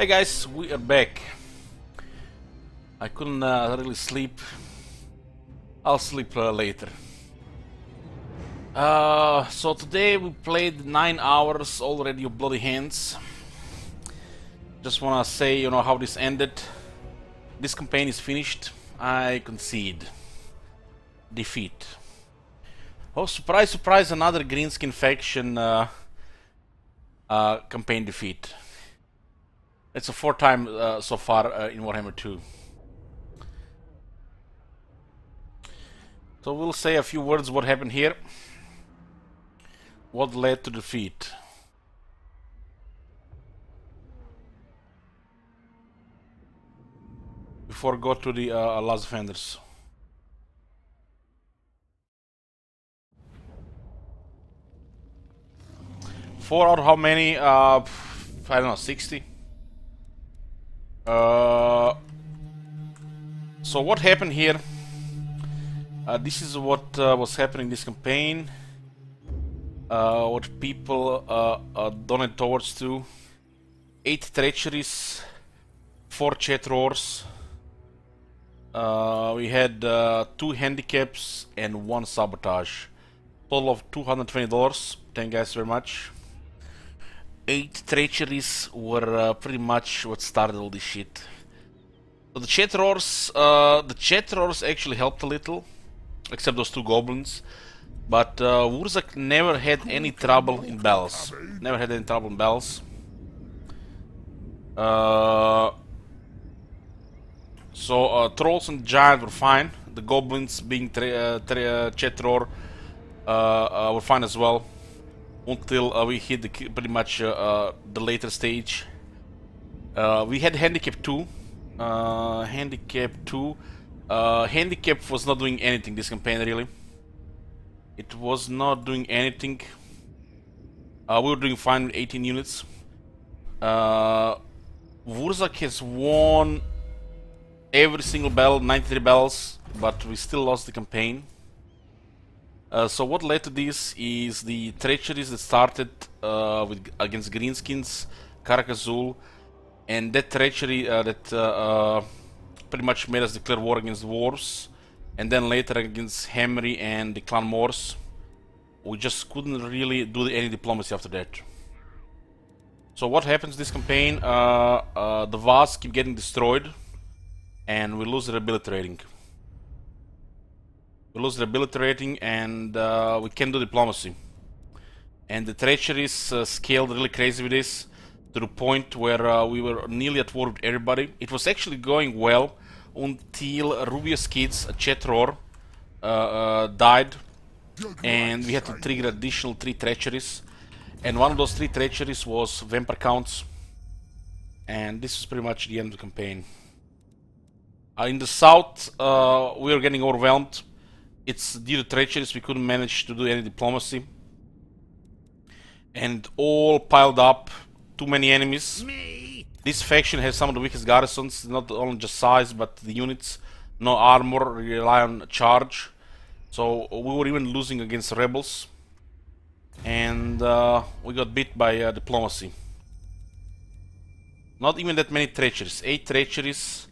Hey guys, we are back. I couldn't really sleep. I'll sleep later. So today we played 9 hours already of Bloody Hands. Just wanna say, you know, how this ended. This campaign is finished. I concede. Defeat. Oh, surprise, surprise, another Greenskin faction campaign defeat. It's a 4th time so far in Warhammer 2. So we'll say a few words what happened here. What led to defeat. Before go to the last offenders. Four out of how many? I don't know, 60? So what happened here? This is what was happening in this campaign. What people donated towards to. 8 treacheries, 4 chat roars. We had 2 handicaps and 1 sabotage. Total of $220. Thank you guys very much. 8 treacheries were pretty much what started all this shit. So the chat roars actually helped a little, except those 2 goblins. But Wurzak never had any trouble in battles. Never had any trouble in battles. So trolls and giant were fine. The goblins, being chat roar, were fine as well. Until we hit pretty much the later stage. We had handicap 2. Handicap was not doing anything this campaign, really. It was not doing anything. We were doing fine with 18 units. Wurzak has won every single battle, 93 battles, but we still lost the campaign. So what led to this is the treacheries that started against Greenskins, Karak-Azul, and that treachery that pretty much made us declare war against the dwarves, and then later against Hamri and the Clan Morse. We just couldn't really do any diplomacy after that. So what happens this campaign? The Vaz keep getting destroyed, and we lose the ability rating. We lose the ability rating, and we can't do diplomacy. And the treacheries scaled really crazy with this, to the point where we were nearly at war with everybody. It was actually going well until Rubius Kids, a chat roar, died, and we had to trigger additional 3 treacheries. And one of those 3 treacheries was Vampire Counts, and this was pretty much the end of the campaign. In the south, we were getting overwhelmed. It's due to treacheries, we couldn't manage to do any diplomacy. And all piled up, too many enemies. This faction has some of the weakest garrisons, not only just size, but the units. No armor, rely on charge. So we were even losing against rebels. And we got beat by diplomacy. Not even that many treacheries, 8 treacheries.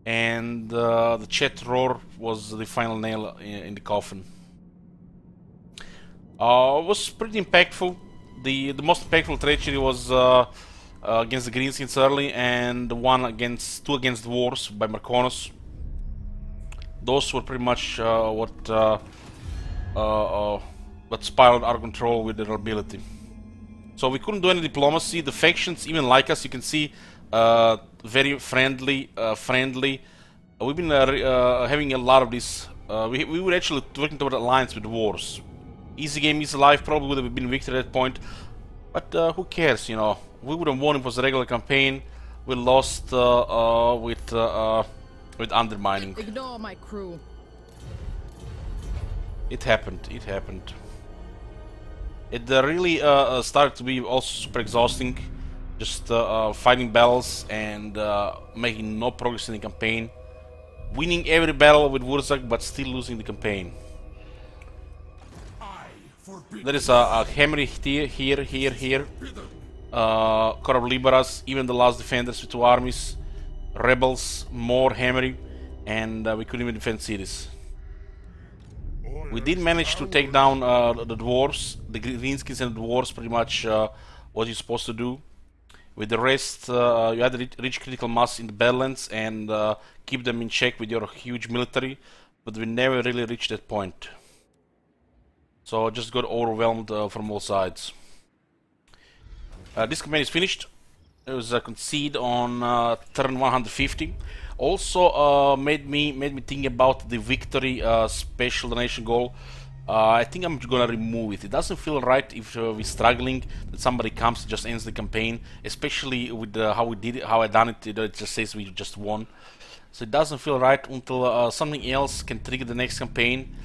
And the chat roar was the final nail in the coffin. It was pretty impactful. The most impactful treachery was against the Greenskins early, and the one against 2 against dwarves by Marconos. Those were pretty much what spiraled our control with their ability. So we couldn't do any diplomacy. The factions even like us. You can see. Very friendly. We've been having a lot of this. We were actually working toward alliance with wars. Easy game, easy life. Probably would have been victory at that point, but who cares? You know, we would have won if it was a regular campaign. We lost with undermining. Ignore my crew. It happened. It happened. It really started to be also super exhausting. Just fighting battles and making no progress in the campaign. Winning every battle with Wurzak, but still losing the campaign. There is a Hamri here. Corps Liberas, even the last defenders with 2 armies, rebels, more hammering, and we couldn't even defend cities. We did manage to take down the dwarves, the greenskins and the dwarves, pretty much what you're supposed to do. With the rest, you had to reach critical mass in the Badlands and keep them in check with your huge military, but we never really reached that point. So just got overwhelmed from all sides. This campaign is finished. It was a concede on turn 150. Also made me think about the victory special donation goal. I think I'm gonna remove it. It doesn't feel right if we're struggling that somebody comes and just ends the campaign, especially with how we did it, how I done it. It just says we just won, so it doesn't feel right until something else can trigger the next campaign.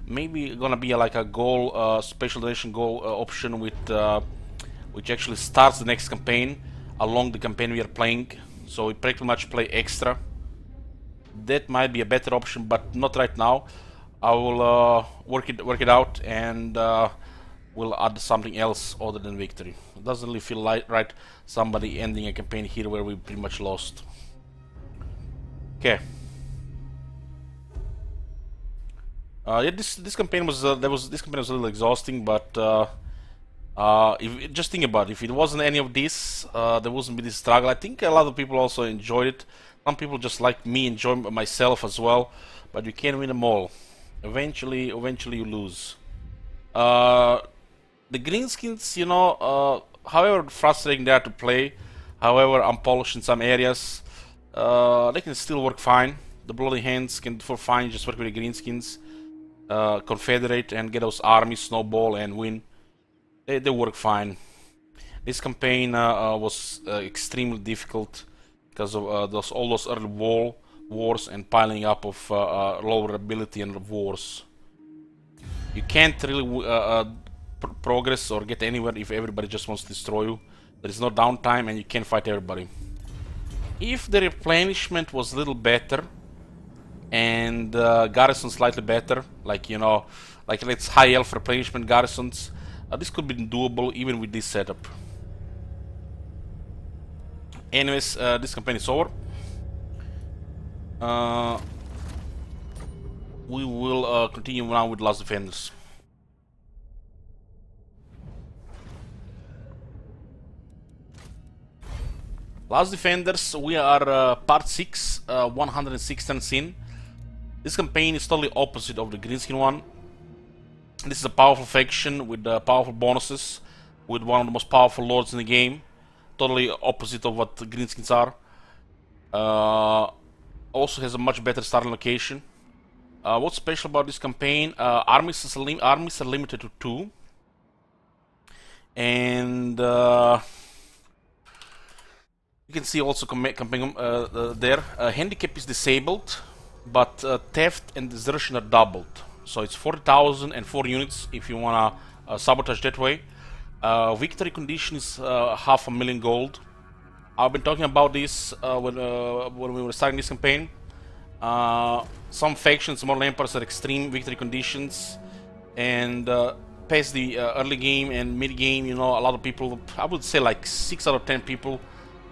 Maybe gonna be like a goal, special donation goal option with which actually starts the next campaign along the campaign we are playing. So we pretty much play extra. That might be a better option, but not right now. I will work it out, and we'll add something else other than victory. It doesn't really feel right somebody ending a campaign here where we pretty much lost. Okay. Yeah, this campaign was this campaign was a little exhausting, but just think about it. If it wasn't any of this, there wouldn't be this struggle. I think a lot of people also enjoyed it. Some people just like me, enjoy myself as well, but you can't win them all. Eventually you lose. The greenskins, you know, however frustrating they are to play, however unpolished in some areas, they can still work fine. The Bloody Hands can for fine just work with the greenskins, confederate and get those armies, snowball and win. They work fine. This campaign was extremely difficult because of all those early wars and piling up of lower ability and wars. You can't really progress or get anywhere if everybody just wants to destroy you. There is no downtime and you can't fight everybody. If the replenishment was a little better and garrison slightly better, like, you know, like let's high elf replenishment garrisons, this could be doable even with this setup. Anyways, this campaign is over. We will continue now with Last Defenders. Last Defenders, we are part 6, 106 turns in. This campaign is totally opposite of the Greenskin one. This is a powerful faction with powerful bonuses, with one of the most powerful lords in the game. Totally opposite of what the Greenskins are. Also has a much better starting location. What's special about this campaign? Armies are limited to 2. And you can see also campaign there. Handicap is disabled, but theft and desertion are doubled. So it's 40,000 and 4 units if you wanna sabotage that way. Victory condition is 500,000 gold. I've been talking about this when we were starting this campaign. Some factions, more Lamparts, are extreme victory conditions, and past the early game and mid game, you know, a lot of people, I would say like 6 out of 10 people,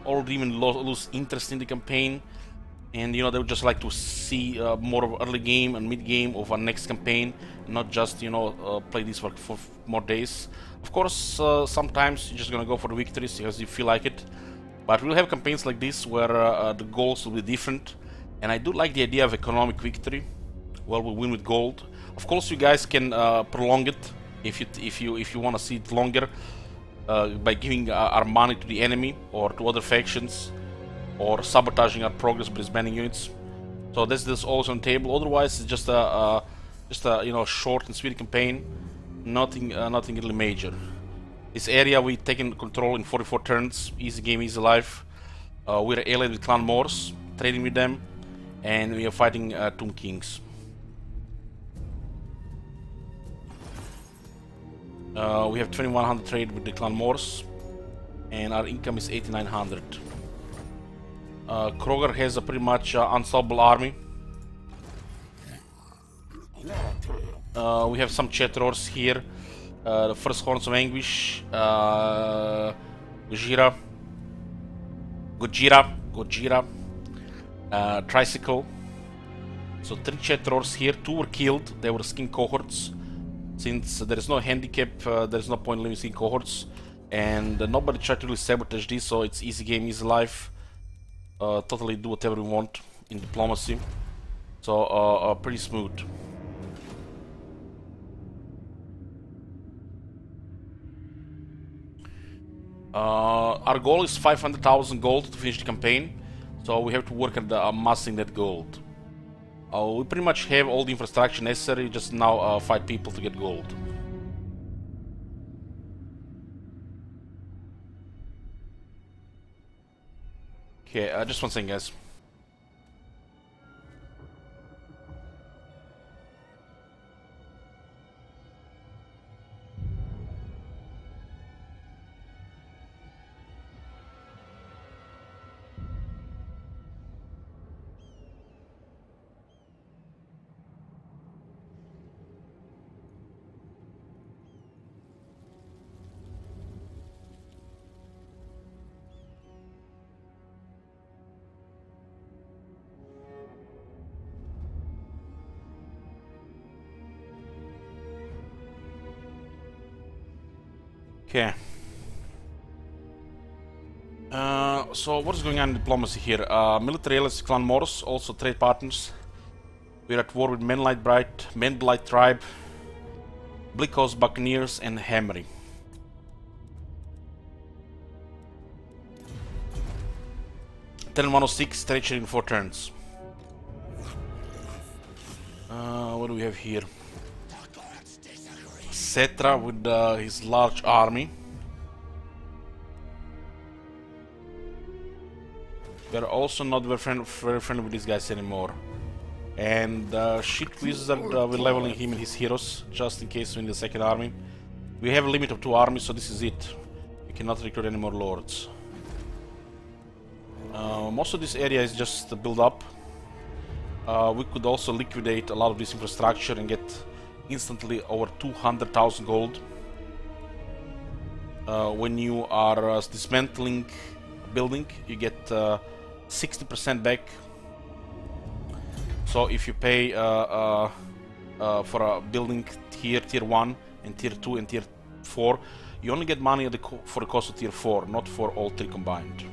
already even lose interest in the campaign, and you know, they would just like to see more of early game and mid game of our next campaign, not just, you know, play this for more days. Of course, sometimes you're just gonna go for the victories because you feel like it, but we'll have campaigns like this where the goals will be different, and I do like the idea of economic victory. Well, we'll win with gold. Of course, you guys can prolong it if you want to see it longer by giving our money to the enemy or to other factions, or sabotaging our progress by disbanding units. So this always on the table. Otherwise, it's just a you know, short and sweet campaign. Nothing really major. This area we taken control in 44 turns. Easy game, easy life. We're allied with Clan Moors, trading with them, and we are fighting Tomb Kings. We have 2100 trade with the Clan Moors, and our income is 8900. Kroger has a pretty much unstoppable army. We have some Chetrors here. The first Horns of Anguish, Gojira. Gojira. Tricycle. So 3 Chetrors here, 2 were killed, they were skin cohorts. Since there is no handicap, there is no point in living skin cohorts. And nobody tried to really sabotage this, so it's easy game, easy life. Totally do whatever you want in diplomacy. So pretty smooth. Our goal is 500,000 gold to finish the campaign. So we have to work at amassing that gold. We pretty much have all the infrastructure necessary, just now fight people to get gold. Okay, just one second, guys. Okay. So what is going on in diplomacy here? Military allies, Clan Morse, also trade partners. We're at war with Menblight Tribe, Blickhouse Buccaneers, and Hammery. Turn 106, treachery in 4 turns. What do we have here? Cetra with his large army. We're also not very friendly with these guys anymore. And Shit Wizard, we're leveling him and his heroes, just in case we need the second army. We have a limit of 2 armies, so this is it. We cannot recruit any more lords. Most of this area is just build up. We could also liquidate a lot of this infrastructure and get instantly over 200,000 gold. When you are dismantling a building, you get 60% back. So if you pay for a building tier 1 and tier 2 and tier 4, you only get money for the cost of tier 4, not for all 3 combined.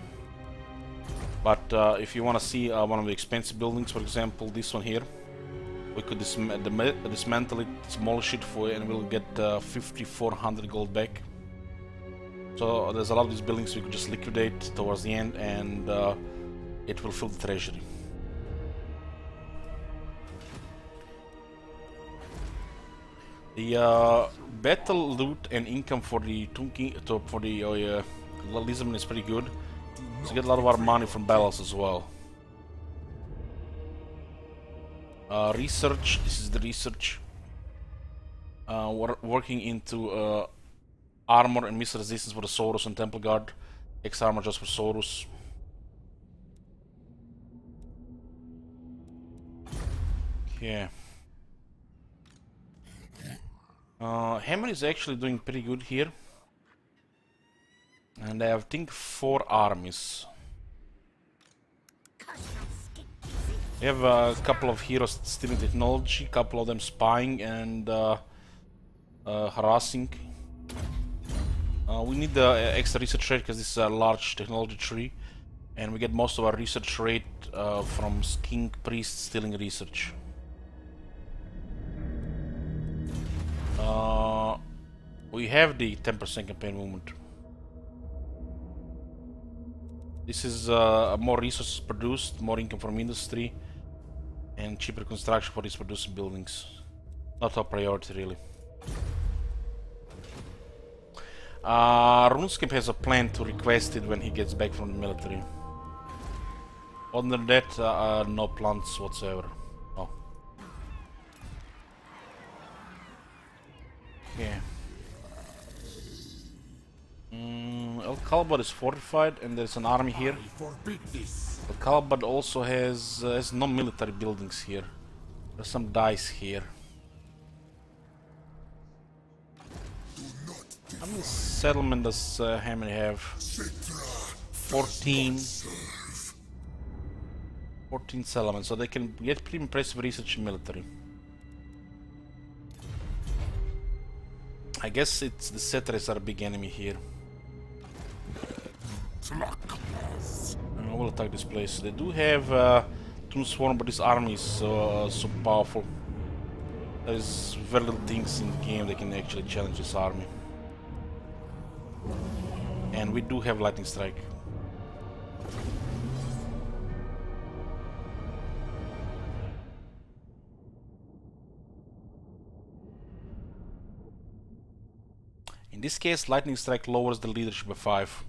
But if you want to see one of the expensive buildings, for example this one here, we could dismantle it, demolish it and we'll get 5,400 gold back. So there's a lot of these buildings we could just liquidate towards the end, and it will fill the treasury. The battle loot and income for the Lisbon is pretty good. So get a lot of our money from battles as well. Research, this is the research. We're working into armor and missile resistance for the Saurus and Temple Guard. X armor just for Saurus. Yeah. Hammer is actually doing pretty good here. And I have, I think, 4 armies. We have a couple of heroes stealing technology, a couple of them spying and harassing. We need the extra research rate because this is a large technology tree, and we get most of our research rate from Skink Priest stealing research. We have the 10% campaign movement. This is more resources produced, more income from industry, and cheaper construction for these producing buildings. Not our priority, really. RuneScape has a plan to request it when he gets back from the military. Other than that, no plans whatsoever. Oh. Yeah. El Kalbad is fortified, and there's an army here. El Kalbad also has no military buildings here. There's some dice here. How many settlement does Hammer have? 14 settlements, so they can get pretty impressive research in military. I guess it's the settlers are a big enemy here. I will attack this place. They do have Toon Swarm, but this army is so powerful. There is very little things in the game that can actually challenge this army. And we do have Lightning Strike. In this case, Lightning Strike lowers the leadership by 5.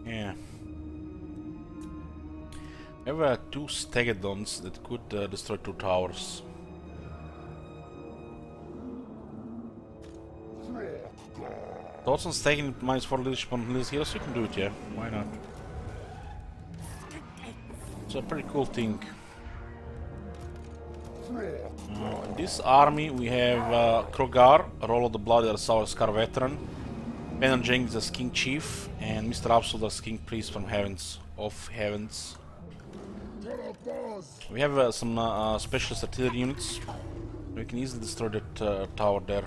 Yeah. We have 2 Stegadons that could destroy 2 towers. Thoughts on stacking -4 leadership on these heroes? You can do it, yeah. Why not? It's a pretty cool thing. In this army we have Krogar, Roll of the Blood as our Scar veteran, Banner Jenkins as King Chief, and Mr. Absolute as King Priest from Heavens, of Heavens. We have some specialist artillery units. We can easily destroy that tower there.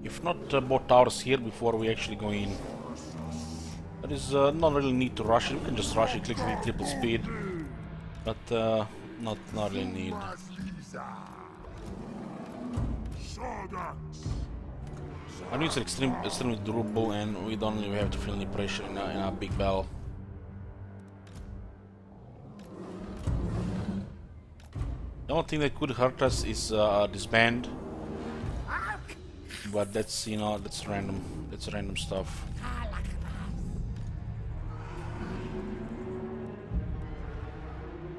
If not both towers here before we actually go in. There is not really need to rush it. We can just rush it, click the triple speed, but not really need. Our units are extremely durable, and we don't really have to feel any pressure in our big battle. The only thing that could hurt us is disband, but that's, you know, that's random. That's random stuff.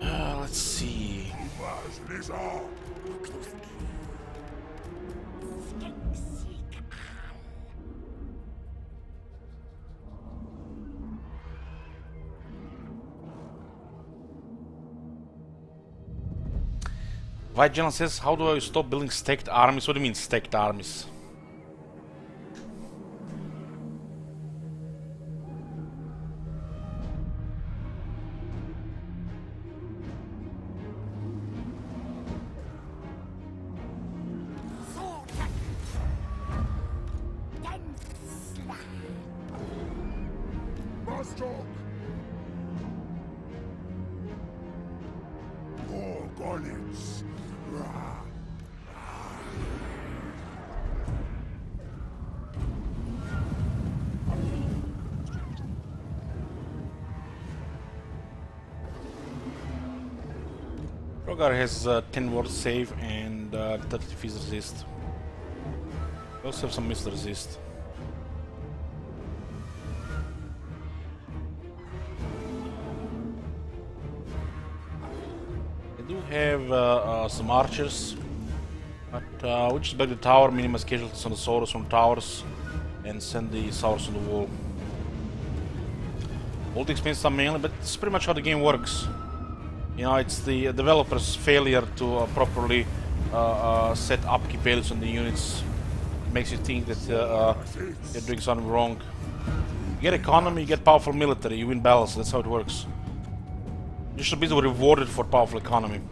Let's see. White General says, how do I stop building stacked armies? What do you mean stacked armies? Krogar has 10 ward save and 30 defeat resist. We also have some missile resist. They do have some archers, but we just back the tower, minimize casualties on the Saurus from towers, and send the Saurus on the wall. All the expenses are mainly, but it's pretty much how the game works. You know, it's the developer's failure to properly set upkeep values on the units. It makes you think that you're doing something wrong. You get economy, you get powerful military, you win battles. That's how it works. You should be rewarded for powerful economy.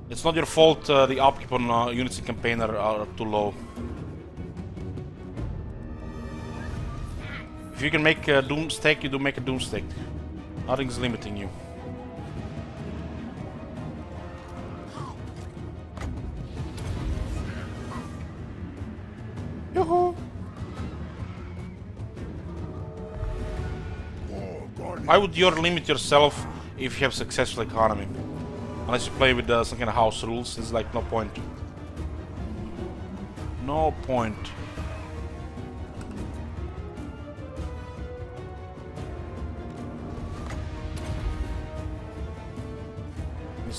It's not your fault the upkeep on units in campaign are too low. If you can make a doom stack, you do make a doom stack. Nothing's limiting you. Yoo-hoo! Why would you limit yourself if you have successful economy? Unless you play with some kind of house rules, there's like no point. No point.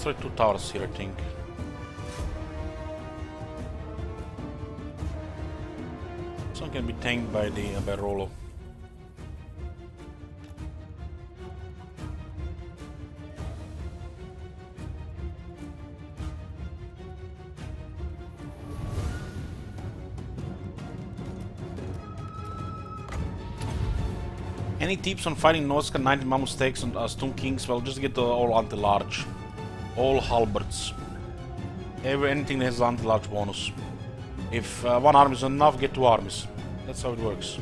destroy 2 towers here, I think. This one can be tanked by the by Rollo. Any tips on fighting Norsca 90 Mammoth Stakes on Stone Kings? Well, just get the all anti-large. All halberds. Anything that has anti-large bonus. If one army is enough, get 2 armies. That's how it works.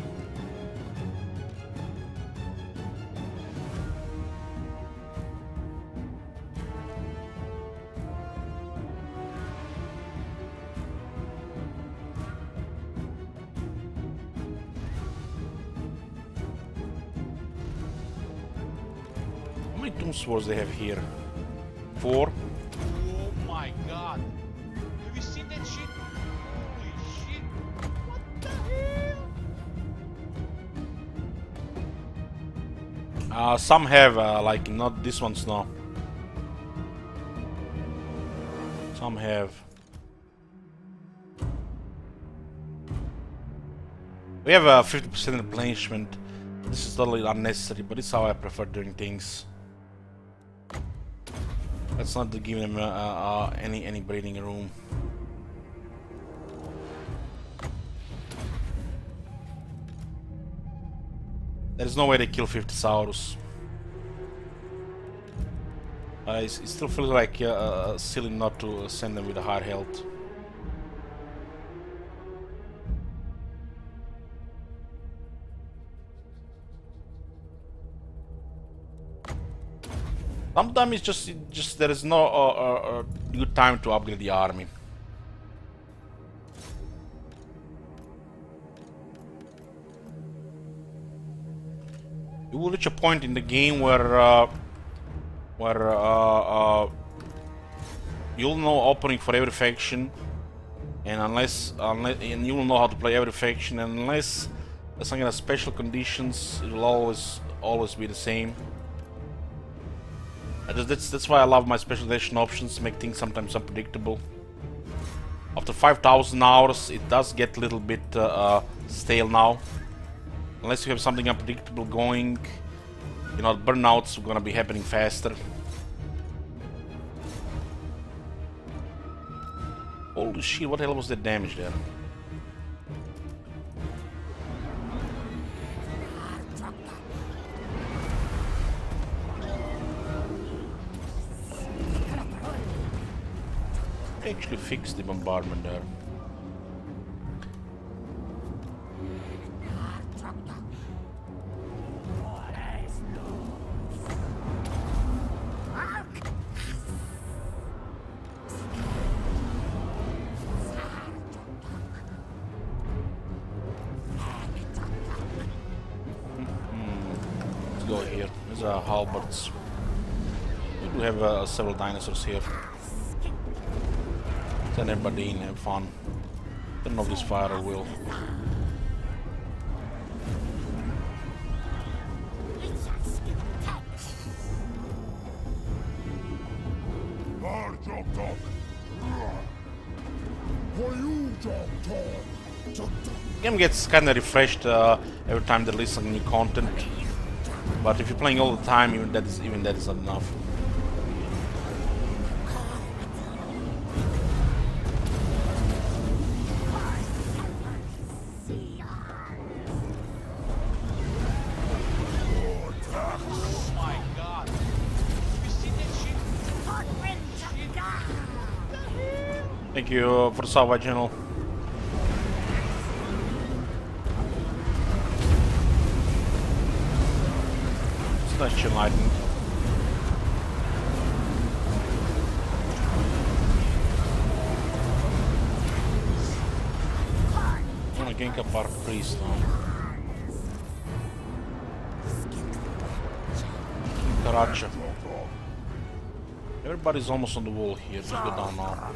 Tomb Swords they have here? 4. Oh my god! Have you seen that shit? Holy shit! What the hell? Some have, like not this one's no. Some have. We have a 50% replenishment. This is totally unnecessary, but it's how I prefer doing things. Let's not give them any breathing room. There's no way they kill 50 Saurus. It still feels like silly not to send them with a higher health. Sometimes it's just there is no good time to upgrade the army. You will reach a point in the game where you'll know opening for every faction, and unless and you will know how to play every faction, and unless there's some kind of special conditions, it will always be the same. That's why I love my specialization options, make things sometimes unpredictable. After 5,000 hours, it does get a little bit stale now. Unless you have something unpredictable going, you know, burnouts are gonna be happening faster. Holy shit, what the hell was the damage there? Actually fixed the bombardment there. Let's go here. These are halberds. We do have several dinosaurs here. Send everybody in, have fun. Don't know if this fire will. Game gets kinda refreshed every time they release some new content. But if you're playing all the time, even that is not enough. Thank you for the Salva channel. It's nice chill lightning. I'm gonna gank up our priest now. Karacha. Everybody's almost on the wall here. Just go down now.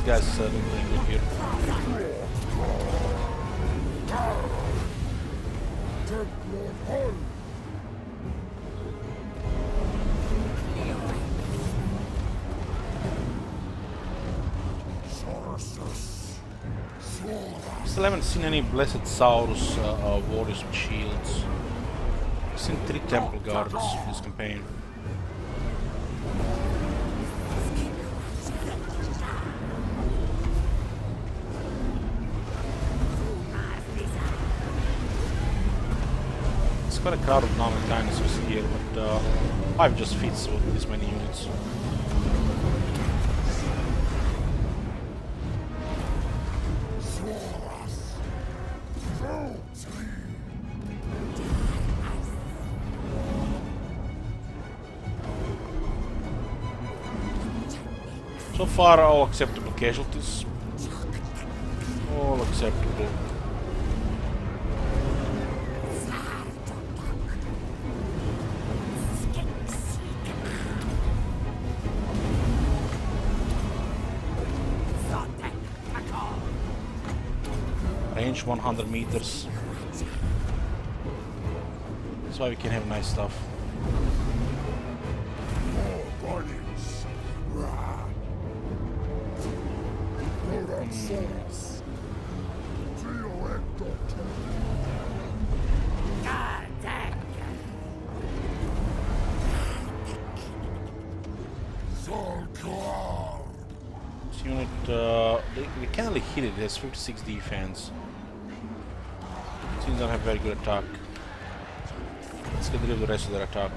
these guys doing pretty good here. Still haven't seen any Blessed Saurus warriors with shields. I've seen 3 Temple Guards this campaign. It's quite a crowd of normal dinosaurs here, but 5 just fits with this many units. So far, all acceptable casualties. All acceptable. Range 100 meters. That's why we can have nice stuff. This unit, they can't really hit it. It has 56 defense. Seems don't have very good attack. Let's get rid of the rest of their attack.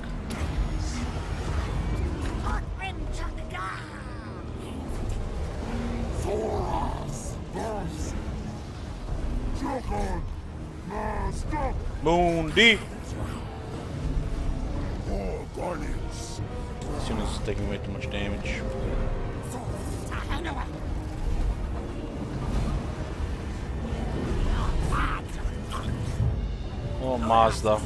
Mundi! This unit is taking way too much damage. Oh, Mazda.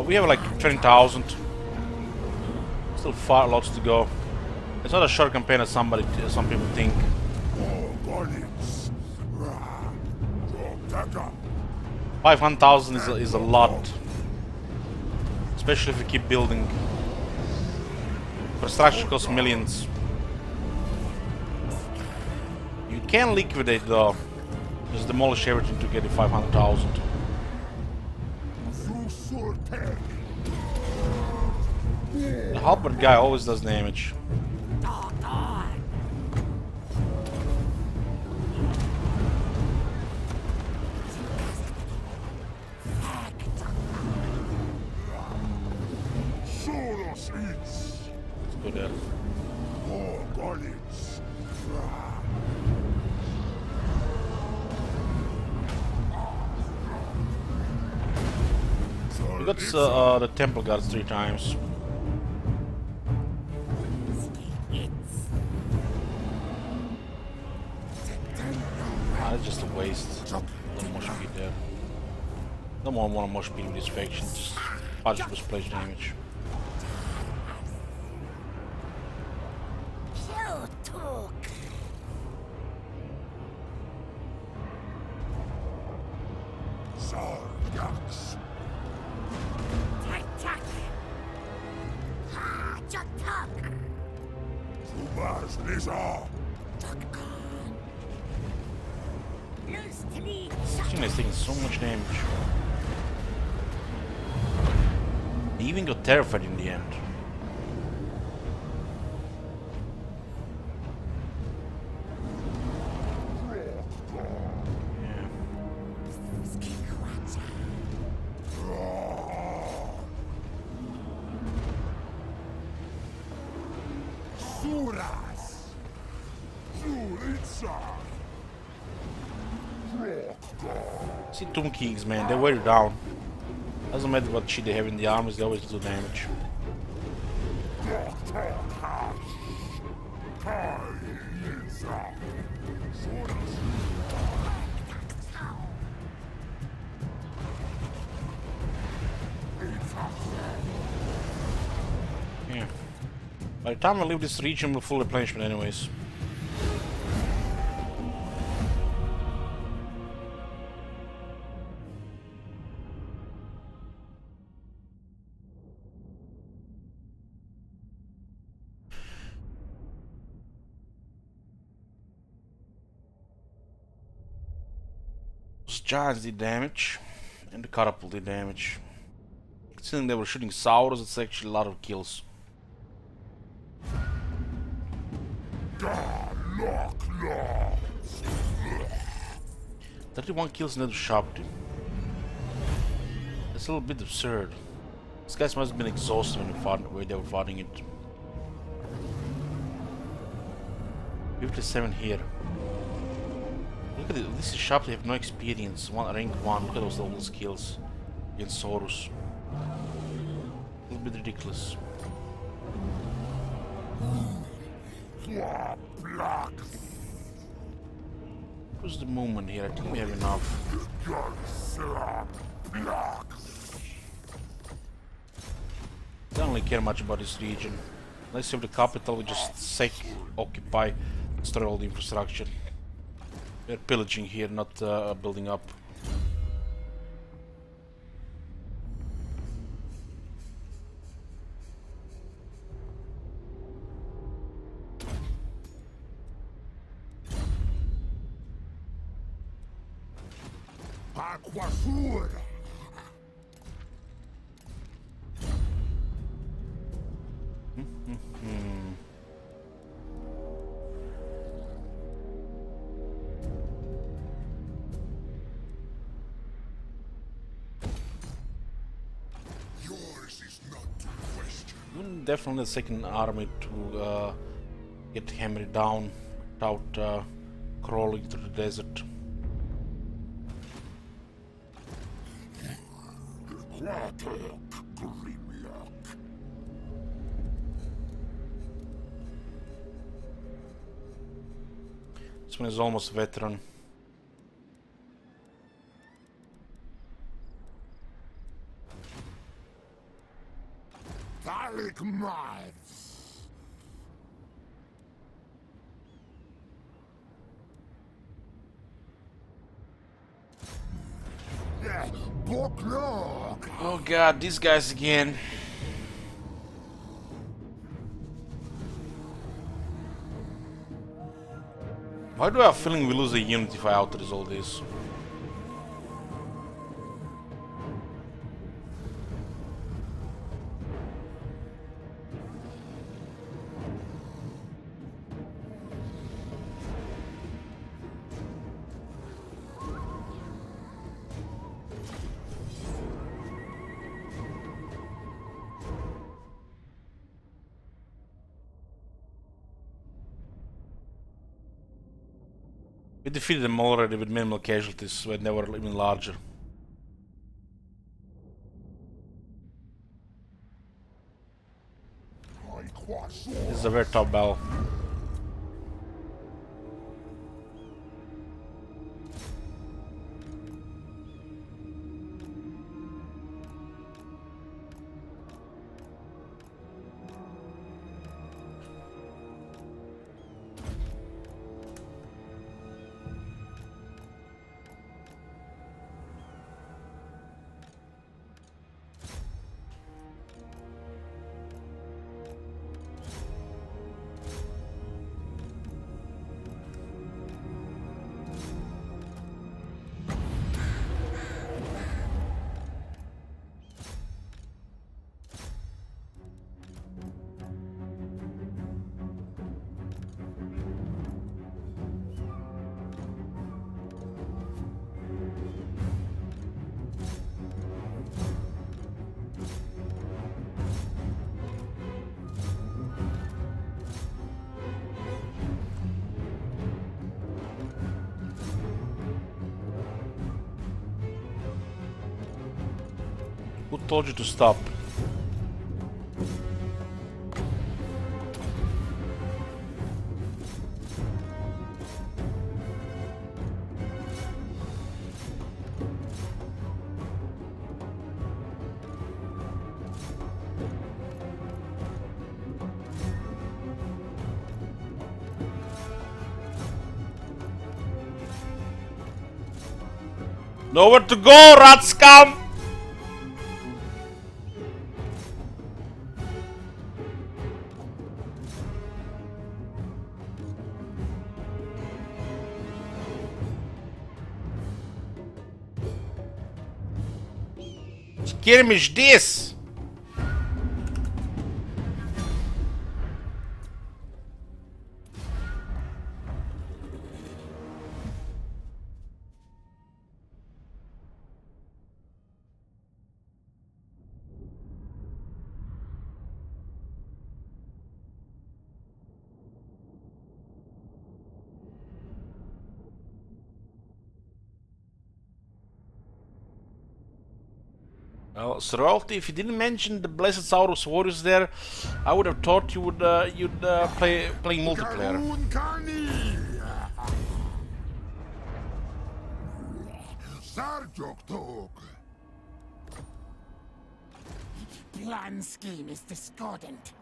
We have like 20,000. Still far lots to go. It's not a short campaign as some people think. 500,000 is a lot, especially if you keep building. Construction costs millions. You can liquidate though. Just demolish everything to get the 500,000. The halberd guy always does damage. Let's go there. We got the temple guards 3 times. It's just a waste. No more speed there. No more more speed with this faction. Just partial splash damage. This unit is taking so much damage. He even got terrified in the end. See Tomb Kings, man, they wear you down. Doesn't matter what shit they have in the armies, they always do damage. Yeah. By the time I leave this region, we'll full replenishment anyways. Those giants did damage, and the catapult did damage. Considering they were shooting Saurus, it's actually a lot of kills. 31 kills in the shop, dude. That's a little bit absurd. These guys must have been exhausted when they were fighting it. 57 here. Look at it. This is shop. They have no experience. Rank 1. Look at all those kills against Saurus. A little bit ridiculous. What's the movement here? I think we have enough. Don't really care much about this region. Let's have the capital. We just occupy, destroy all the infrastructure. We're pillaging here, not building up. Definitely the second army to get hammered down without crawling through the desert. This one is almost veteran. Oh god, these guys again. Why do I have a feeling we lose a unit if I out-resolve this? We defeated them already with minimal casualties when they were even larger. This is a very tough battle. Who told you to stop? Nowhere to go, rat scum! Skirmish this! Well, Sorority, if you didn't mention the Blessed Saurus Warriors there, I would have thought you would play multiplayer. Plan scheme is discordant.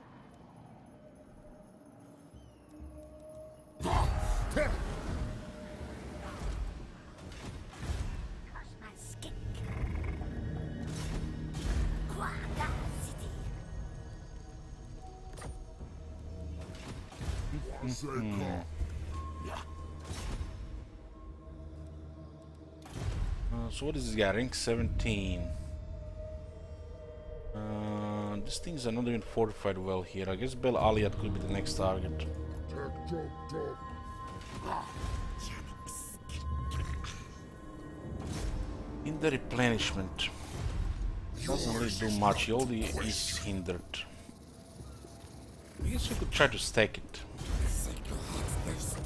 So what is this guy? Rank 17. These things are not even fortified well here. I guess Bel Aliad could be the next target. In the replenishment. Doesn't really do much, he only is hindered. I guess we could try to stack it.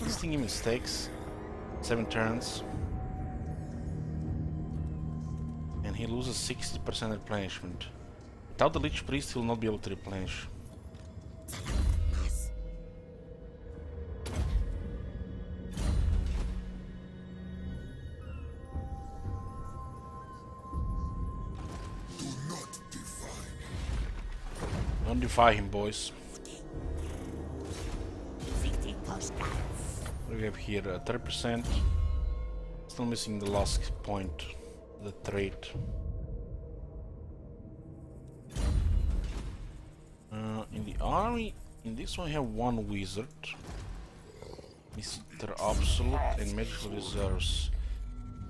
This thing even stacks 7 turns. And he loses 60% replenishment. Without the Lich Priest, he will not be able to replenish. Don't defy him, boys. What do we have here? 30%. Still missing the last point, the trait. In the army, in this one, we have 1 wizard. Mr. Absolute and Magical Reserves.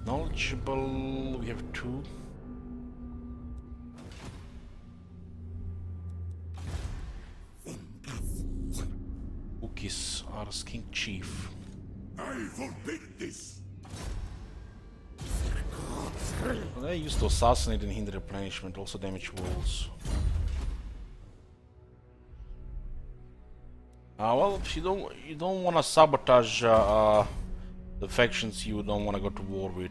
Knowledgeable, we have 2. Cookies, Ars King Chief. I forbid this. Well, they used to assassinate and hinder replenishment, also damage walls. Well, if you don't want to sabotage the factions you don't want to go to war with.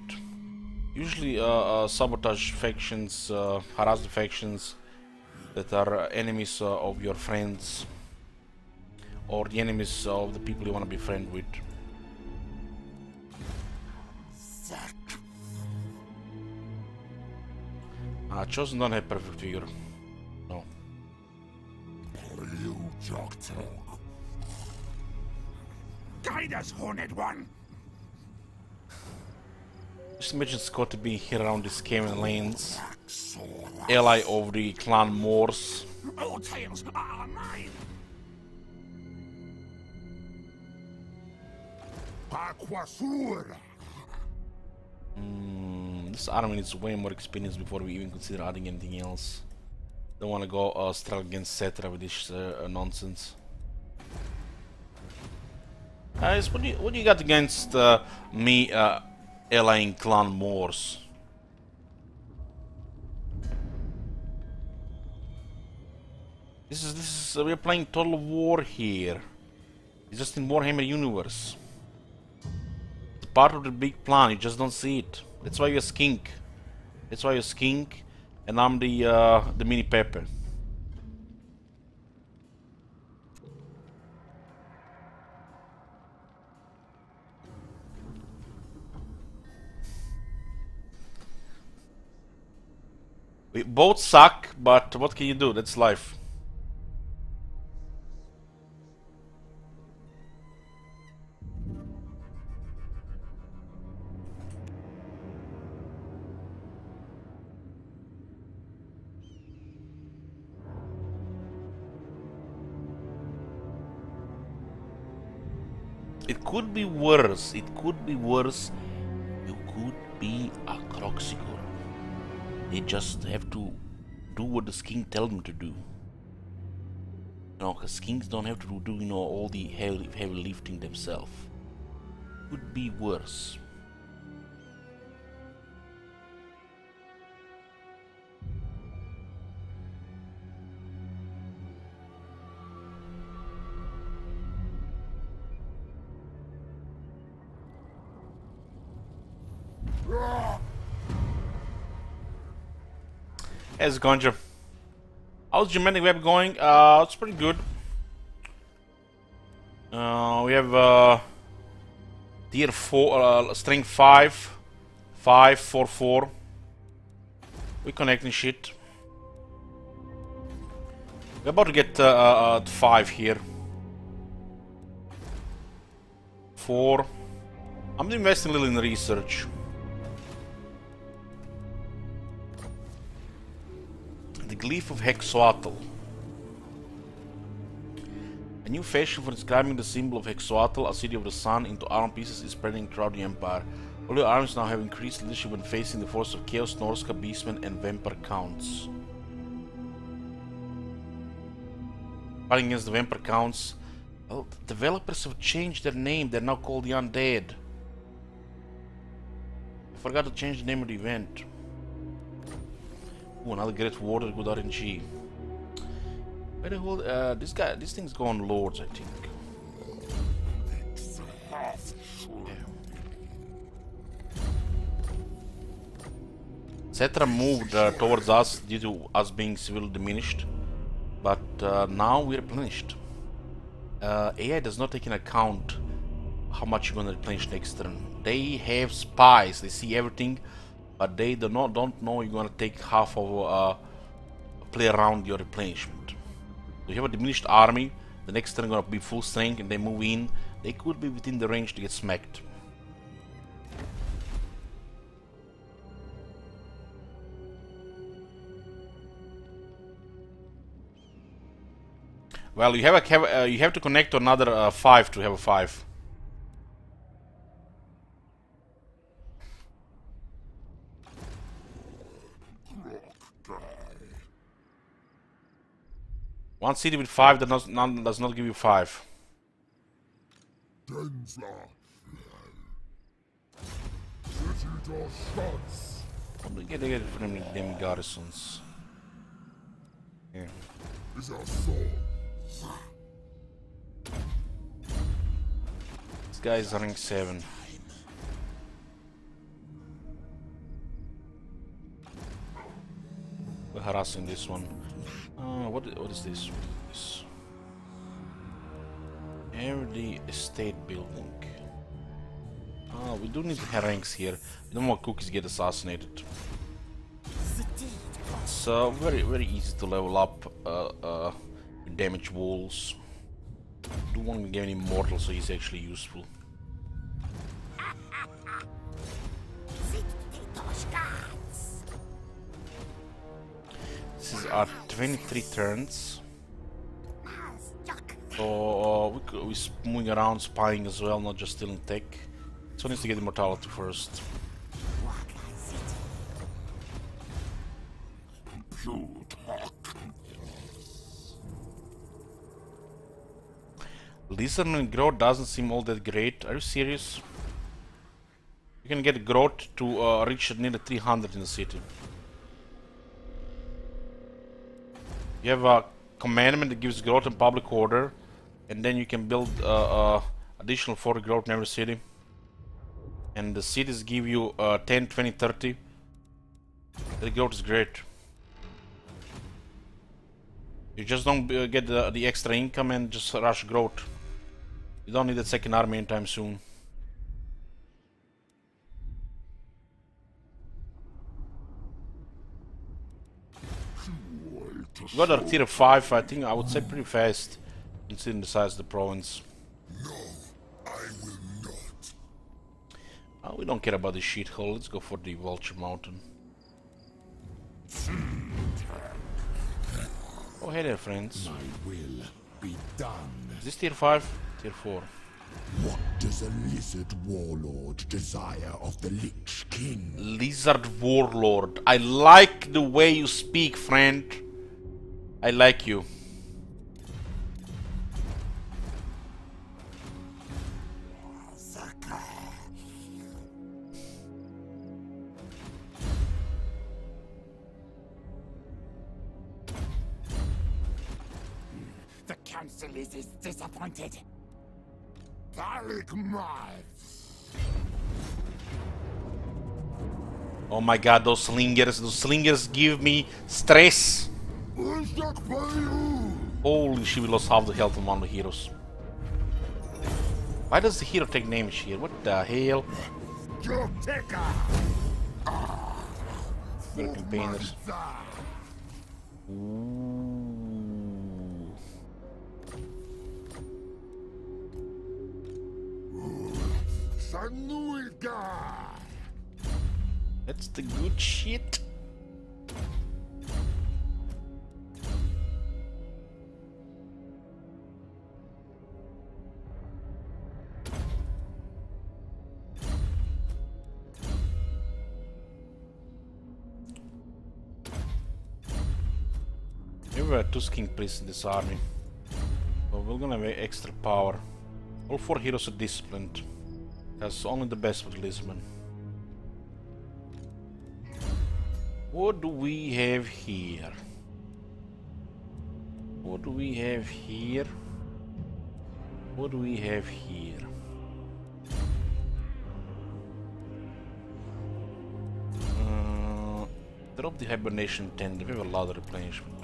Usually, sabotage factions, harass the factions that are enemies of your friends, or the enemies of the people you want to be friends with. Chosen don't have perfect figure. No. Guide us, Horned One! Just imagine Scotty being here around these Cayman lanes, ally of the clan Morse. All tales are mine! Aquasura. This army needs way more experience before we even consider adding anything else. Don't want to go struggle against Cetra with this nonsense. Guys, what do you got against me allying clan Morse? This is we're playing Total War here. It's just in Warhammer universe. It's part of the big plan, you just don't see it. That's why you're skink. That's why you're skink and I'm the mini pepper. We both suck, but what can you do? That's life. It could be worse. It could be worse. You could be a Kroxigor. They just have to do what the king tells them to do. Because kings don't have to do, all the heavy lifting themselves. Could be worse. How's it going, Jim? How's Germanic Web going? It's pretty good. We have tier 4, string 5, 5, 4, 4. We're connecting shit. We're about to get 5 here. 4. I'm investing a little in research. The Glyph of Hexoatl. A new fashion for inscribing the symbol of Hexoatl, a city of the sun, into armor pieces is spreading throughout the Empire. All your armies now have increased leadership when facing the force of Chaos, Norska, Beastmen, and Vampire Counts. Fighting against the Vampire Counts. Well, the developers have changed their name, they're now called the Undead. I forgot to change the name of the event. Ooh, another Great Warrior, good RNG. Where the hell, this thing's going Lords, I think. Cetra moved towards us due to us being severely diminished, but now we're replenished. AI does not take into account how much you're gonna replenish next turn. They have spies, they see everything, but they don't know you're gonna take half of play around your replenishment. So you have a diminished army, the next turn gonna be full strength, and they move in. They could be within the range to get smacked. Well, you have to connect to another 5 to have a 5. One city with 5 does not give you 5. I'm gonna get it from them garrisons. Here. This guy is rank 7. We're harassing this one. What is this? Every estate building. We do need ranks here. No more cookies get assassinated. It's very easy to level up with damage walls. Do want to get an immortal, so he's actually useful. This is our 23 turns. So we're moving around, spying as well, not just stealing tech. So needs to get immortality first. Lizardman growth doesn't seem all that great. Are you serious? You can get growth to reach nearly 300 in the city. You have a commandment that gives growth in public order, and then you can build additional 40 growth in every city. And the cities give you 10, 20, 30. The growth is great. You just don't get the extra income and just rush growth. You don't need that second army anytime soon. We got our tier 5, I think I would say pretty fast, considering the size of the province. No, I will not. We don't care about the shithole, let's go for the Vulture Mountain. Oh, hey there, friends. My will be done. Is this tier 5? Tier 4. What does a lizard warlord desire of the Lich King? Lizard Warlord. I like the way you speak, friend. I like you. The council is disappointed. Gallic Miles. Oh my god, those slingers give me stress. Who's that for you? Holy shit, we lost half the health on one of the heroes. Why does the hero take damage here? What the hell? Your taker. Better campaigners. Sanuiga. That's the good shit. We have 2 king priests in this army, so we're gonna have extra power. All 4 heroes are disciplined. That's only the best with Lisbon. What do we have here? What do we have here? What do we have here? Drop the hibernation tender. We have a lot of replenishment.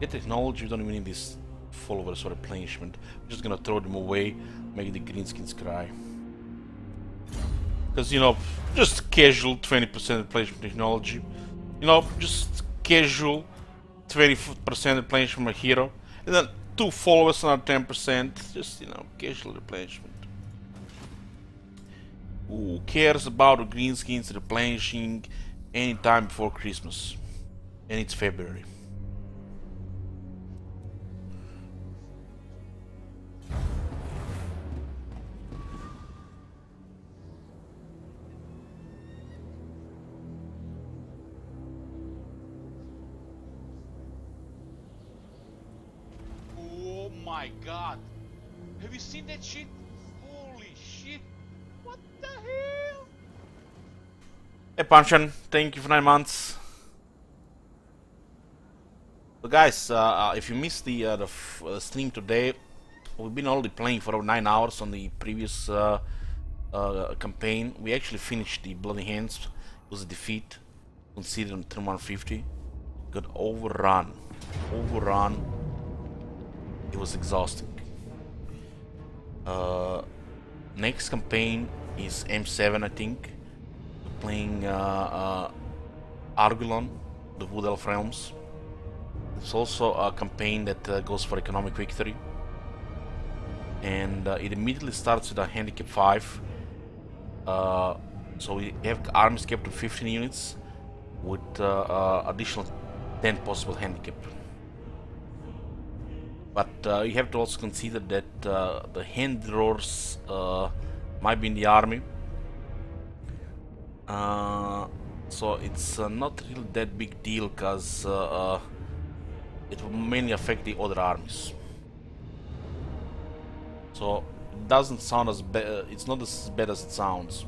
Get technology, we don't even need these followers for replenishment. We're just gonna throw them away, make the greenskins cry. Because, you know, just casual 20% replenishment technology. You know, just casual 20% replenishment from a hero. And then 2 followers, another 10%. Just, you know, casual replenishment. Who cares about the greenskins replenishing anytime before Christmas? And it's February. Oh my god. Have you seen that shit? Holy shit. What the hell? Hey Panchan, thank you for 9 months. So guys, if you missed the stream today, we've been already playing for over 9 hours on the previous campaign. We actually finished the Bloody Hands. It was a defeat, conceded on turn 150. Got overrun. It was exhausting. Next campaign is M7, I think. We're playing Argulon, the Wood Elf Realms. It's also a campaign that goes for economic victory. And it immediately starts with a handicap 5. So we have armies capped to 15 units with additional 10 possible handicap. But you have to also consider that the hand drawers might be in the army. So it's not really that big deal, because it will mainly affect the other armies. So it doesn't sound as bad. It's not as bad as it sounds.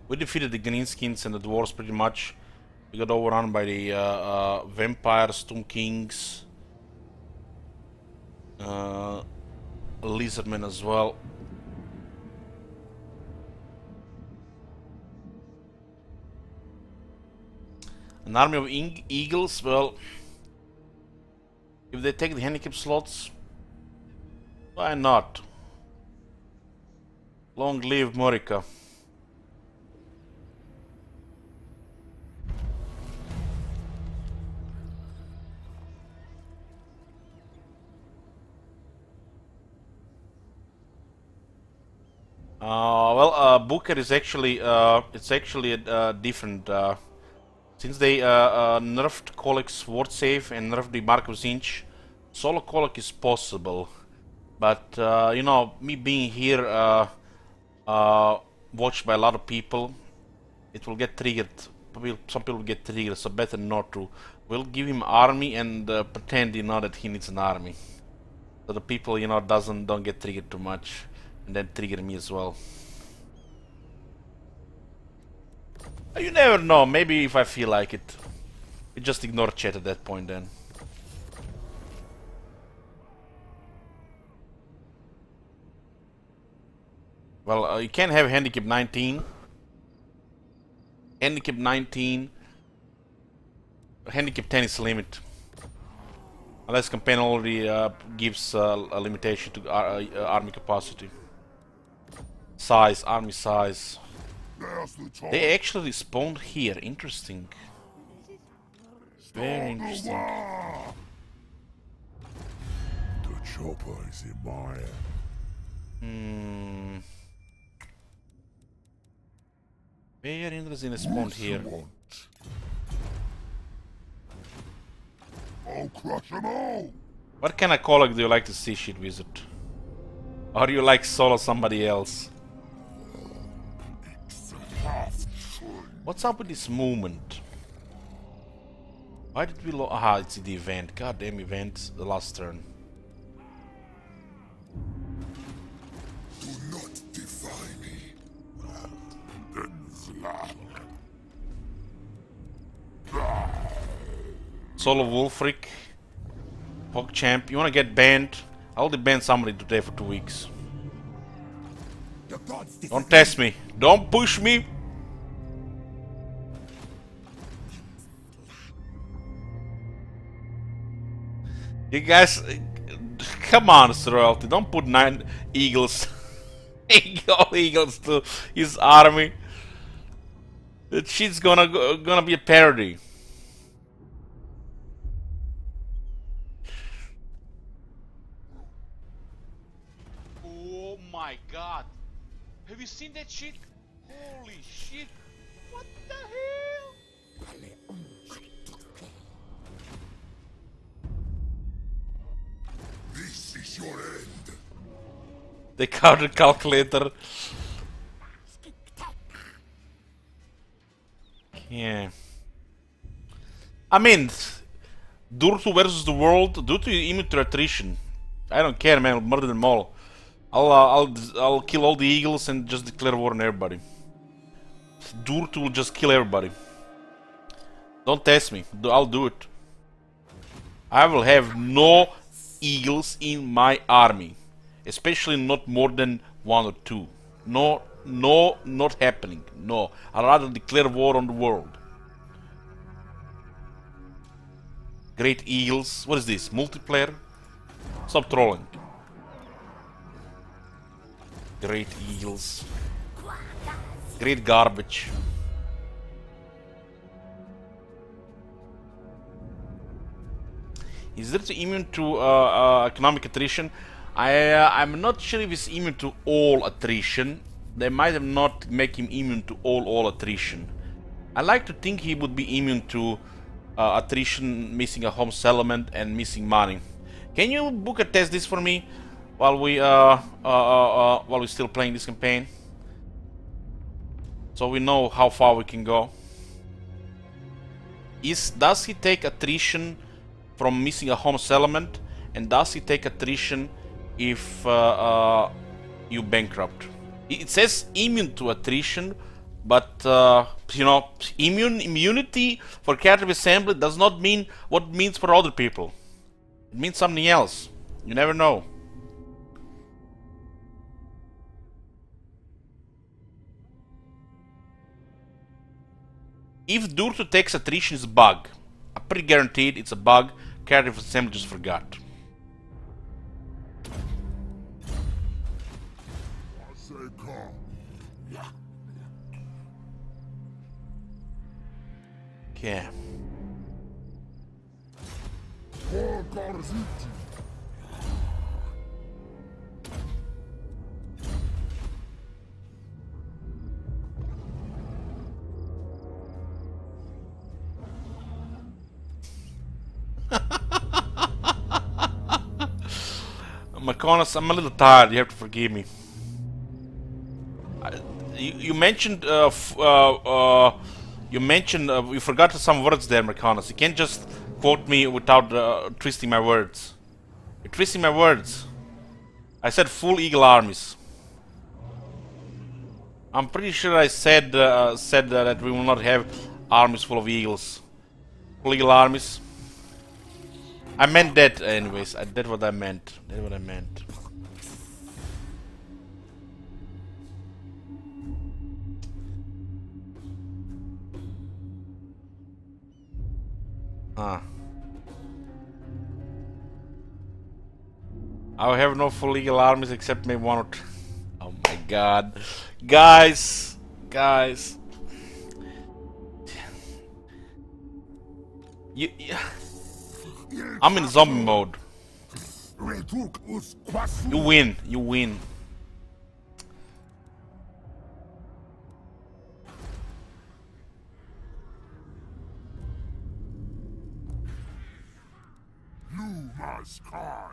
We defeated the Greenskins and the Dwarves pretty much. We got overrun by the Vampires, Tomb Kings, Lizardmen as well. An army of Eagles, well, if they take the handicap slots, why not? Long live Morica. Booker is actually it's actually different. Since they nerfed Kolek's Sword Save and nerfed the Markov Zinch, solo Kolek is possible. But you know, me being here watched by a lot of people, it will get triggered. Some people will get triggered, so better not to. We'll give him army and pretend, you know, that he needs an army, so the people, you know, don't get triggered too much, and then trigger me as well. You never know. Maybe if I feel like it, we just ignore chat at that point then. Well, you can have handicap 19. Handicap 19. Handicap 10 is the limit. Unless campaign already gives a limitation to army capacity. Size, army size. They actually spawned here. Interesting. Very interesting. The chopper is in my hand. Very interesting. They spawned here. I'll crush them all. What kind of Kolek do you like to see, shit wizard? Or do you like solo somebody else? What's up with this movement? Why did we aha, it's the event. Goddamn event, the last turn. Do not defy me. Solo Wolfric. PogChamp. You wanna get banned? I'll ban somebody today for 2 weeks. Don't test me. Don't push me. You guys, come on, Royalty. Don't put 9 eagles, eagles to his army. That shit's gonna be a parody. Oh my god. Have you seen that shit? Holy shit. What the hell? This is your end. The counter calculator. Yeah. I mean, Durtu versus the world. Durtu is immune to attrition. I don't care, man. I'll murder them all. I'll kill all the eagles and just declare war on everybody. Durtu will just kill everybody. Don't test me. I'll do it. I will have no eagles in my army, especially not more than 1 or 2. No, not happening. No, I'd rather declare war on the world. Great eagles. What is this? Multiplayer? Stop trolling. Great eagles. Great garbage. Is it immune to economic attrition? I'm not sure if it's immune to all attrition. They might have not make him immune to all attrition. I like to think he would be immune to attrition, missing a home settlement, and missing money. Can you book a test this for me while we're still playing this campaign, so we know how far we can go? Does he take attrition from missing a home settlement, and does he take attrition if you bankrupt? It says immune to attrition, but you know, immunity for character assembly does not mean what it means for other people. It means something else. You never know. If Durtu takes attrition, it's a bug. I'm pretty guaranteed it's a bug. Character assembly just forgot. Okay. Mechonis, I'm a little tired. You have to forgive me. You mentioned you forgot some words there, Mechonis. You can't just quote me without twisting my words. You're twisting my words. I said full eagle armies. I'm pretty sure I said that we will not have armies full of eagles. Full eagle armies. I meant that, anyways. That's what I meant. That's what I meant. Ah. I have no full legal armies except maybe one or two. Oh my god. Guys! Guys. I'm in zombie mode. You win. You win. My sky.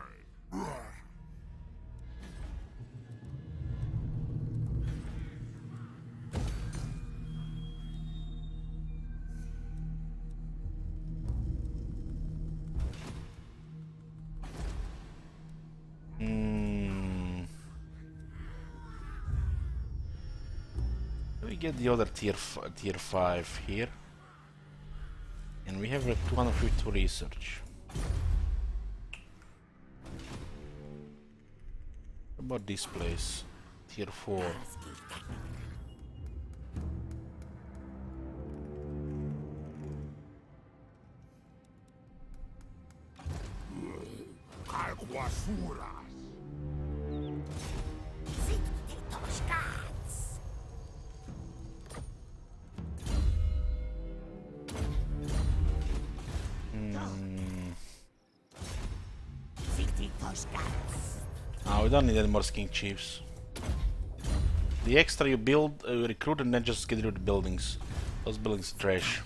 Let me get the other tier 5 here. And we have like 250 research. What about this place? Tier 4. We don't need any more skin chiefs. The extra you build, recruit, and then just get rid of the buildings. Those buildings are trash.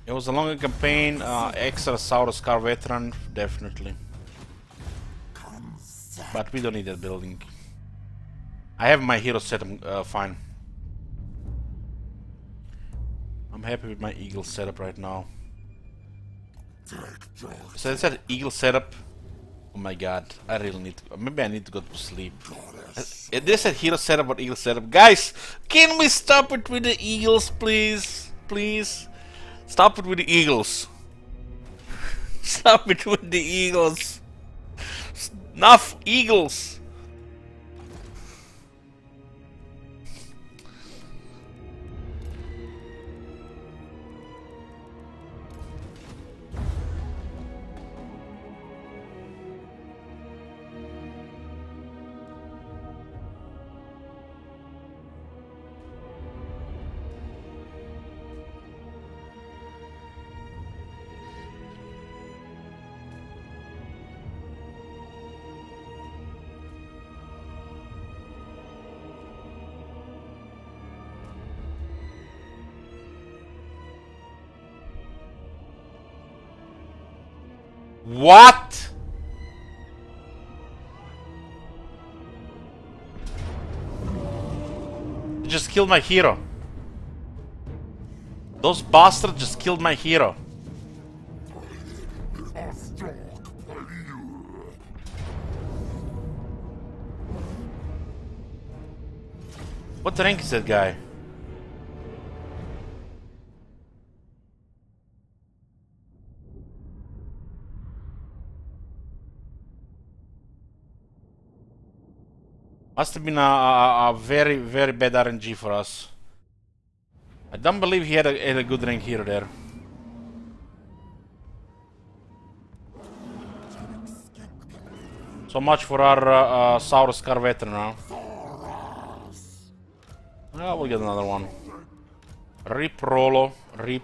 It was a longer campaign, extra Saurus Car veteran, definitely. But we don't need that building. I have my hero set fine. I'm happy with my eagle setup right now. So I said eagle setup. Oh my god, I really need to, maybe I need to go to sleep. They said hero setup or eagle setup. Guys, can we stop it with the eagles, please? Please? Stop it with the eagles. Stop it with the eagles. Enough eagles. What? They just killed my hero. Those bastards just killed my hero. What rank is that guy? Must have been a very, very bad RNG for us. I don't believe he had a good rank hero there. So much for our Saurus Car veteran now. Oh, we'll get another one. Rip Rolo, rip.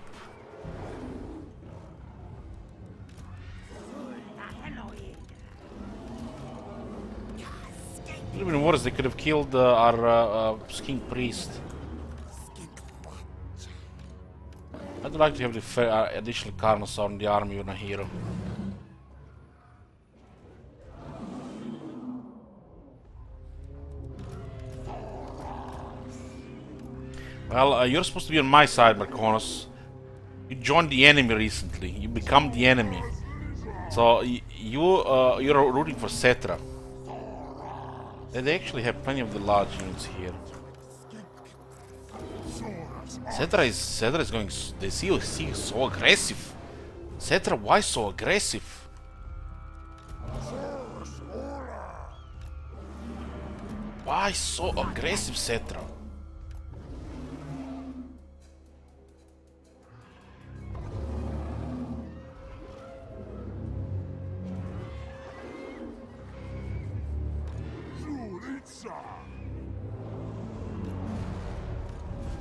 Even worse, they could have killed our skink priest. I'd like to have the additional Carnosaur in the army with a hero. Well, you're supposed to be on my side, Marconis. You joined the enemy recently. You become the enemy. So you're rooting for Cetra. They actually have plenty of the large units here. Cetra is going. They see so aggressive. Cetra, why so aggressive? Why so aggressive, Cetra?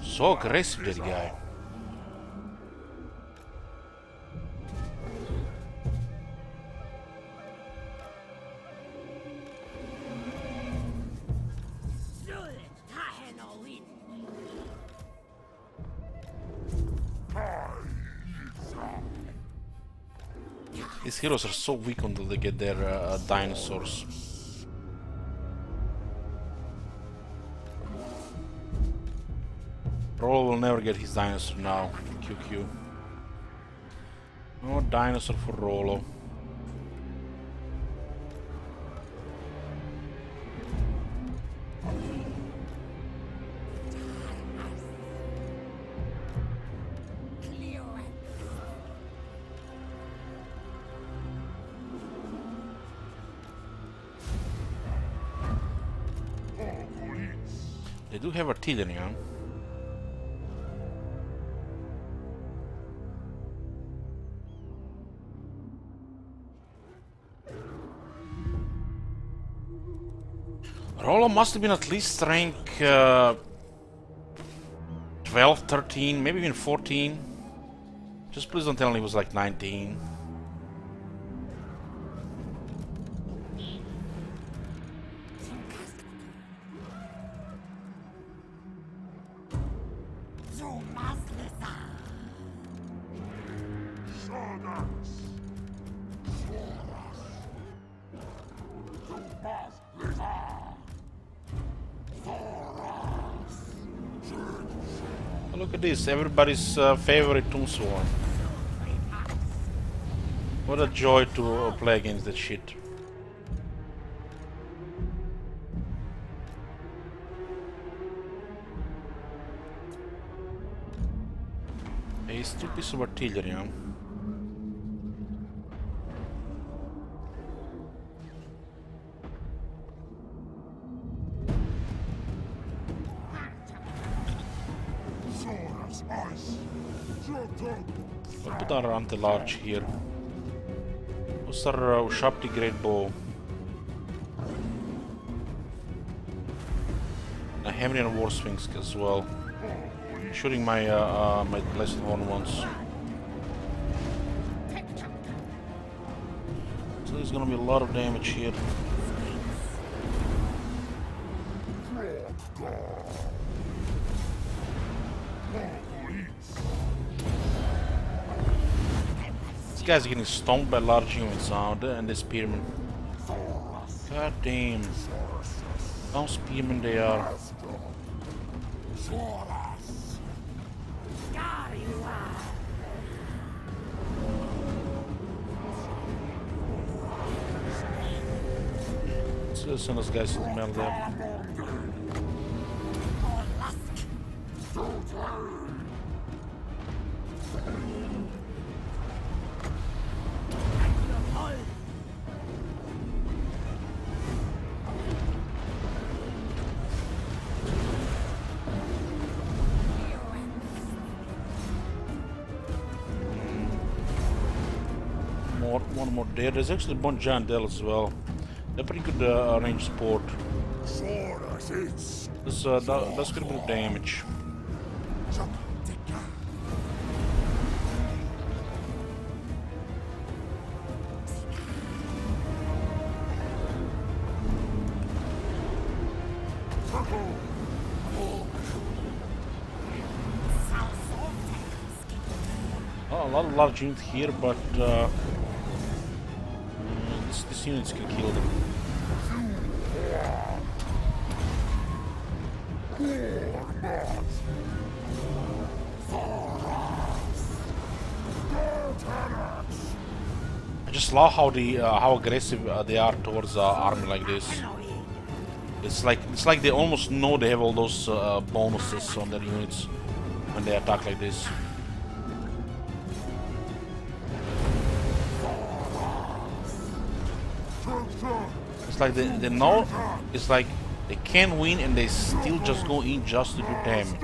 So aggressive, that guy. These heroes are so weak until they get their dinosaurs. Rollo will never get his dinosaur now. QQ. No dinosaur for Rollo. They do have artillery, huh? Rollo must have been at least rank 12, 13, maybe even 14. Just please don't tell me he was like 19. Look at this, everybody's favorite Tombsworn. What a joy to play against that shit. A stupid piece of artillery, huh? I'll put our anti-large here. What's our Shapti Great Bow? A Hemrian War Sphinx as well. Shooting my my Blessed Horn once. So there's gonna be a lot of damage here. These guys are getting stomped by large units out and the spearmen. God damn. How spearmen they are. Let's send those guys to the middle there. One more there. There's actually one giant Dell as well. They're pretty good range support. This does quite a bit of damage. Oh, a lot of large units here, but this units can kill them. I just love how how aggressive they are towards army like this. It's like they almost know they have all those bonuses on their units when they attack like this. It's like they know. It's like they can win and they still just go in just to do damage.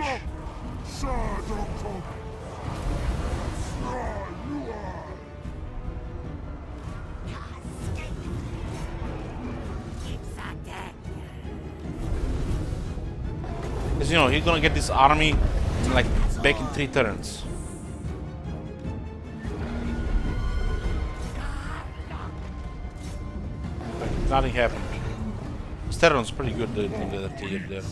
Because you know he's gonna get this army like back in 3 turns. Like, nothing happened. Steron's pretty good in that clear there.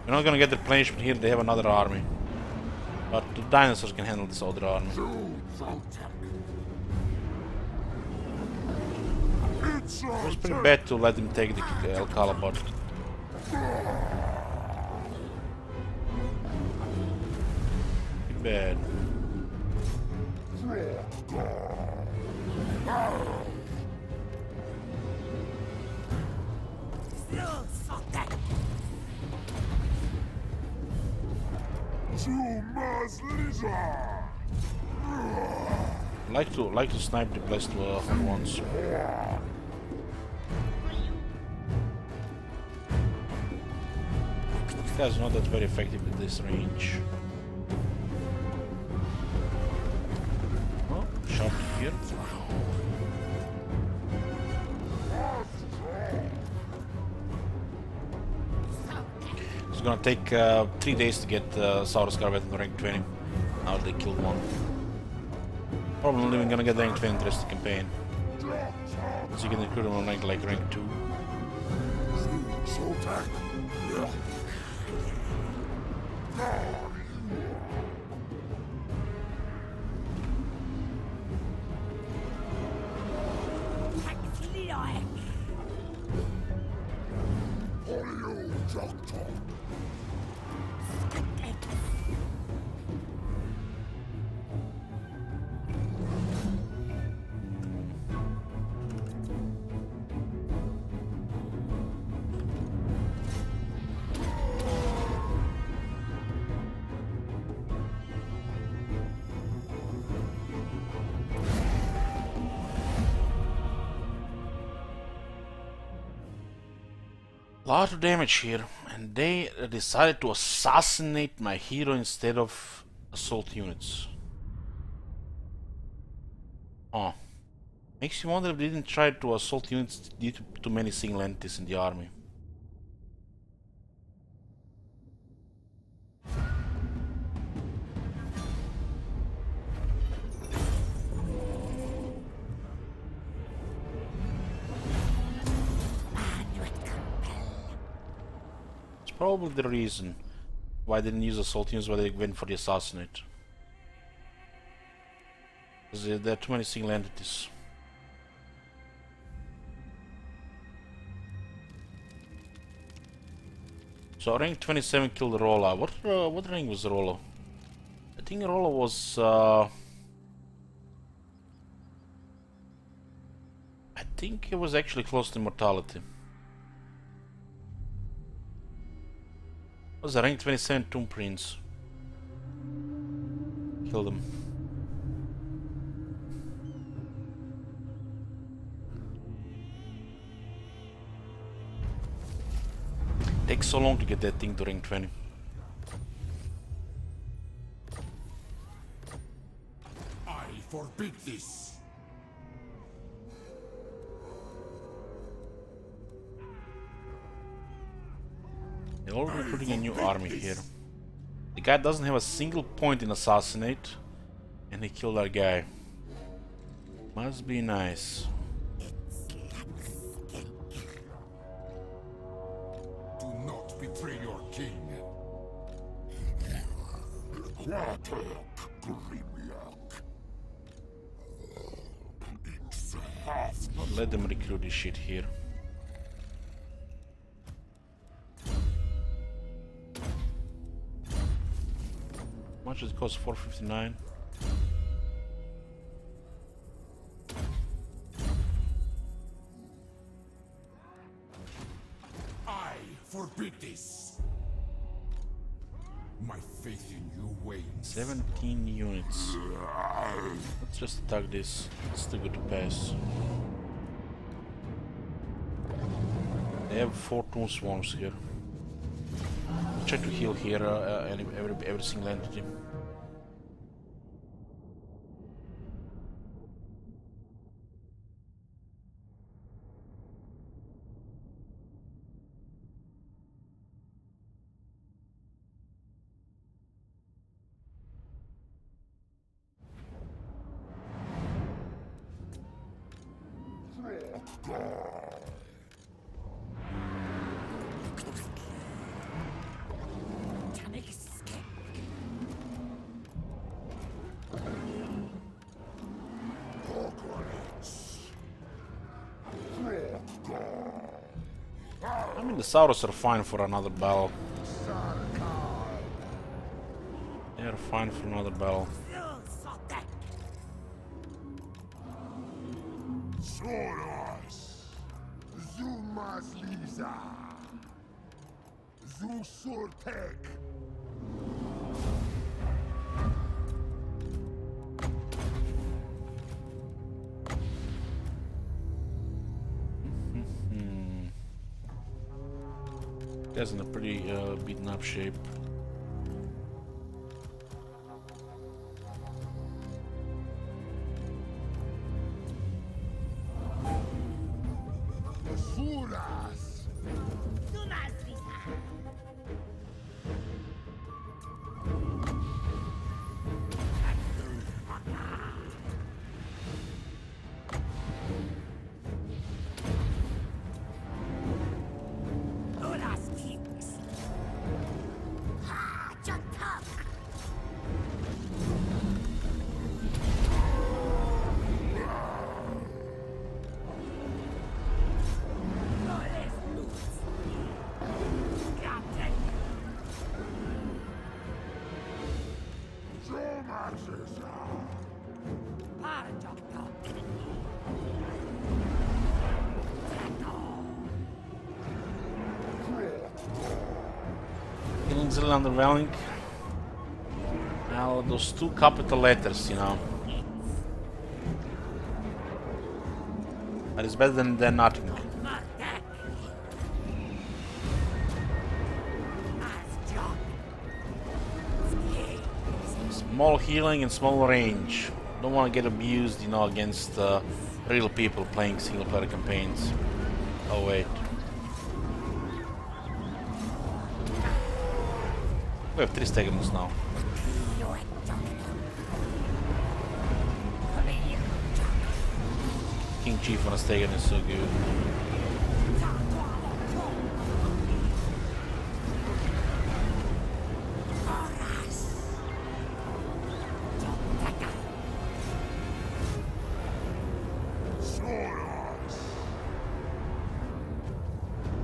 We're not gonna get the replenishment here, they have another army. But the dinosaurs can handle this other army. It was pretty bad to let him take the Alcala, but pretty bad. Like to snipe the blessed ones. This guy's not that very effective at this range. Oh, shot here. It's gonna take 3 days to get Saurus Corvette in rank 20. Now they killed one. Probably not even gonna get rank 20 in the rest of the campaign. So you can recruit them on rank 2. Lot of damage here, and they decided to assassinate my hero instead of assault units. Oh. Makes you wonder if they didn't try to assault units due to too many single entities in the army. Probably the reason why they didn't use assault units, why they went for the assassinate. Because there are too many single entities. So rank 27 killed Rolla. What rank was Rolla? I think Rolla was I think it was actually close to immortality. Was a rank 27 Tomb Prince. Killed him. Takes so long to get that thing to rank 20. I forbid this. They're all recruiting a new army here. The guy doesn't have a single point in assassinate, and he killed our guy. Must be nice. Do not betray your king. let them recruit this shit here. How much does it cost? 459. I forbid this. My faith in you wanes. 17 units. Let's just attack this. It's too good to pass. They have 4 Tomb Swarms here. Try to heal here every single entity. I mean, the Saurus are fine for another battle. They are fine for another battle. Soros, Zumas Liza, Zusurtek. That's in a pretty beaten up shape. Suras. Feelings a little underwhelming. Now those 2 capital letters, you know. But it's better than nothing. Small healing and small range. Don't want to get abused, you know, against real people playing single player campaigns. Oh wait. We have 3 Stegans now. King Chief on a Stegan is so good.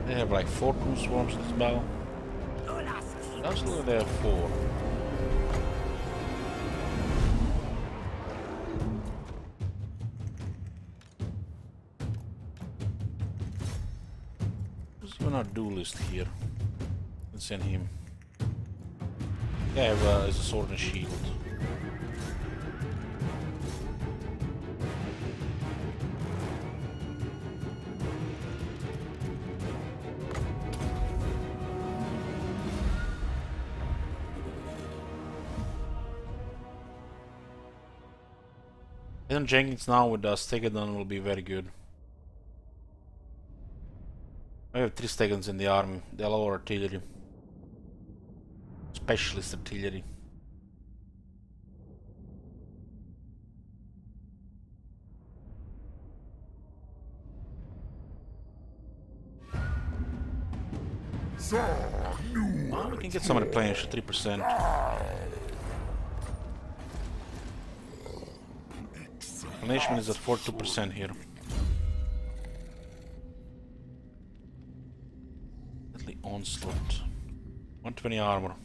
They have like 4 Tomb Swarms in this battle. Absolutely, they have 4. Who's even our duelist here? Let's send him. Yeah, well, it's a sword and shield. Then Jenkins now with Stegadon will be very good. I have 3 Stegans in the army. They're all artillery. Specialist artillery. Well, we can get some replenish at 3%. Replenishment is at 42% here. Onslaught. 120 armor.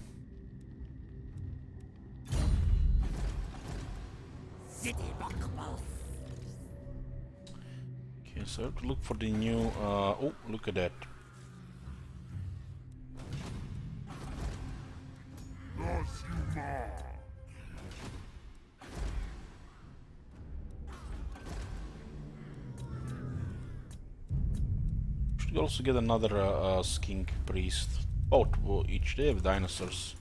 Okay, so I have to look for the new. Oh, look at that. Los humanos. Should also get another skink priest. Oh, well, each day have dinosaurs.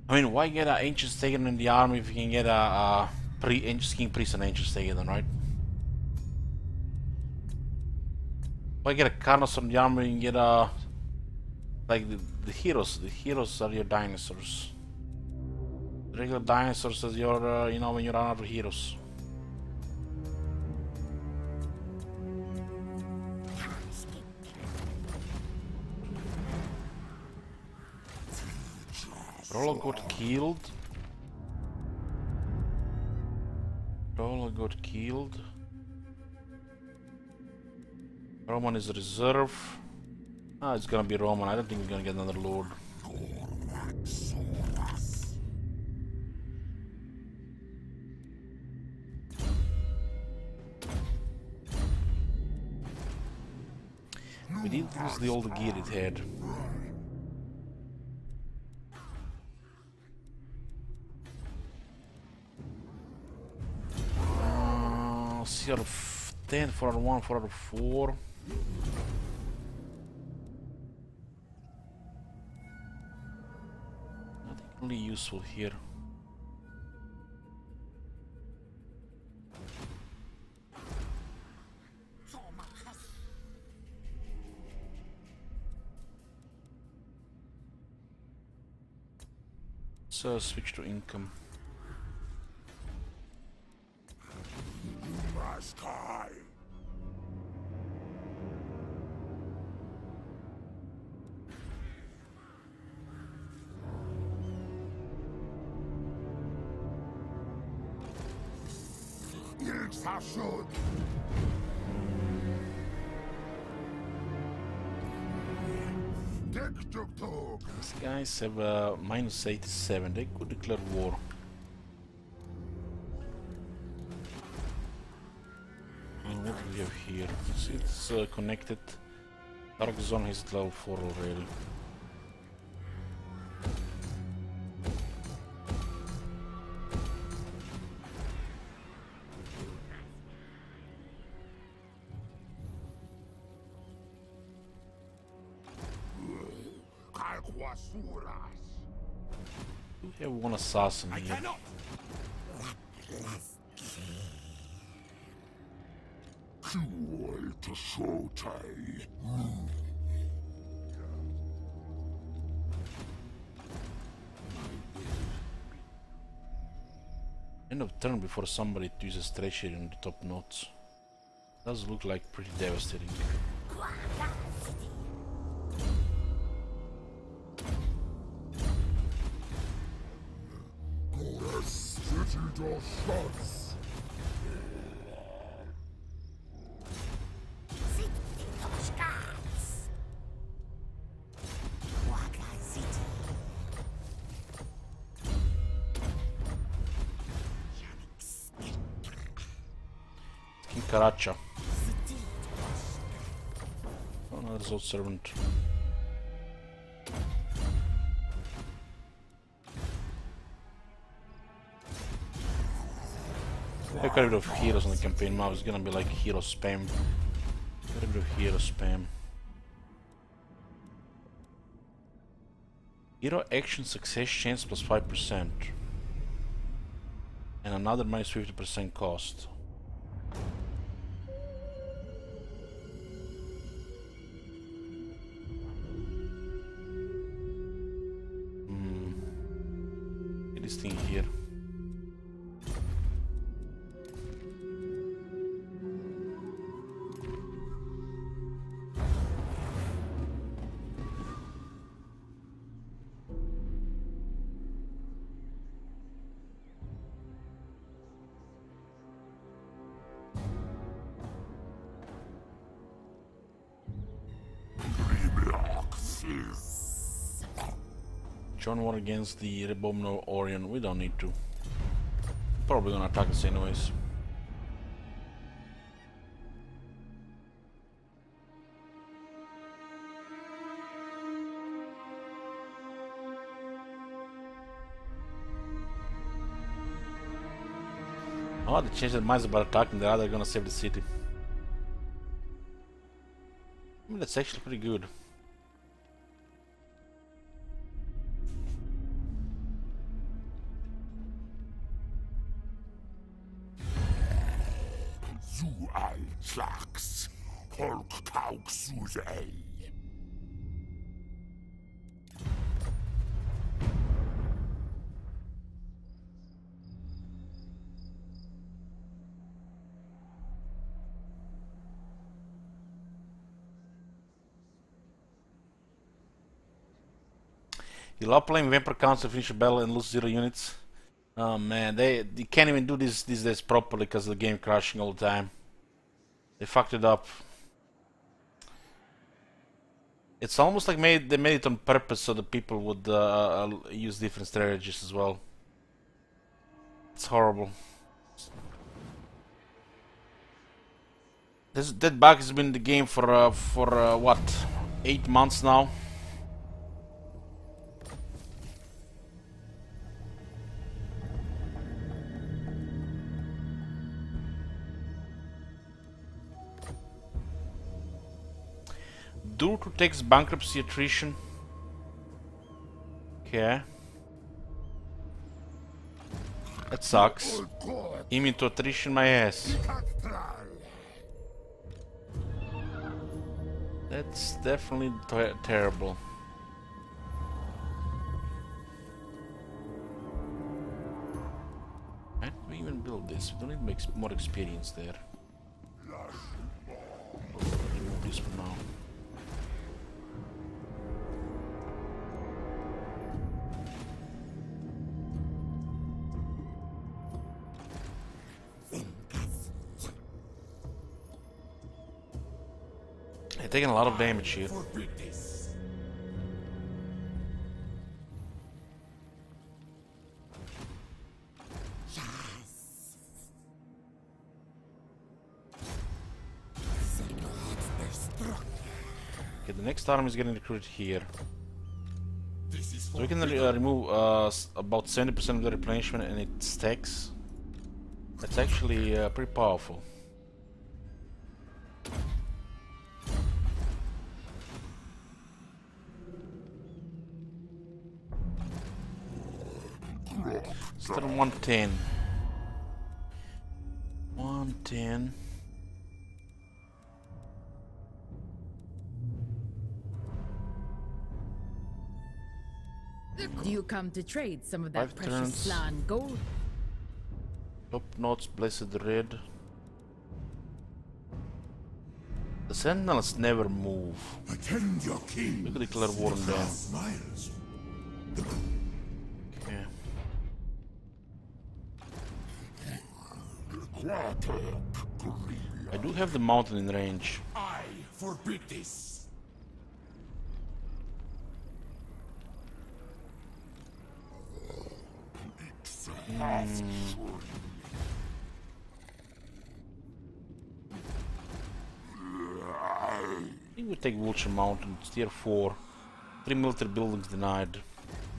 I mean, why get an ancient Stegadon in the army if you can get a skink priest and ancient Stegadon, right? Why get a Carnosaur in the army and get a like the heroes? The heroes are your dinosaurs. The regular dinosaurs is your you know, when you run out of heroes. Rolla got killed. Rolla got killed. Roman is reserve. Ah, it's gonna be Roman. I don't think we're gonna get another lord. We didn't lose the old gear it had. See out of 10, 4 out of 1, 4 out of 4. Nothing really useful here. So switch to income. Sky. Ilksashod. These guys have minus 87. They could declare war. What do we have here? See, it's connected. Dark Zone is at level 4 already. We have one assassin here. Cruel to Shotai. End of turn before somebody uses treachery on the top notes. Does look like pretty devastating. City door shuts. Karacha. Oh, another Zod servant. I got rid of heroes on the campaign now. It's gonna be like hero spam. Get rid of hero spam. Hero action success chance plus 5%. And another minus 50% cost. This thing here. Join war against the Abominable Orion. We don't need to. Probably gonna attack us anyways. Oh, they changed their minds about attacking. They're rather gonna save the city. I mean, that's actually pretty good. Zu Altrax, Holk Kauk Suzei. You love playing Vampire Council, finish a battle and lose 0 units. Oh man, they can't even do this these days properly because of the game crashing all the time. They fucked it up. It's almost like they made it on purpose so that people would use different strategies as well. It's horrible. That bug has been in the game for what, 8 months now. Durtu takes bankruptcy attrition. Okay. That sucks. Immune to attrition, my ass. That's definitely terrible. Why don't we even build this? We don't need to make more experience there. Remove this for now. They're taking a lot of damage here. Okay, the next army is getting recruited here. So we can remove about 70% of the replenishment and it stacks. That's actually pretty powerful. Instead of 110. 110. Do you come to trade some of that 5 precious turns. Slan gold? Top notes, Blessed Red. The Sentinels never move. Attend your king. We could declare war on them. Smiles. Okay. I do have the mountain in range. I forbid this. I think we take Vulture Mountain, it's tier 4. 3 military buildings denied.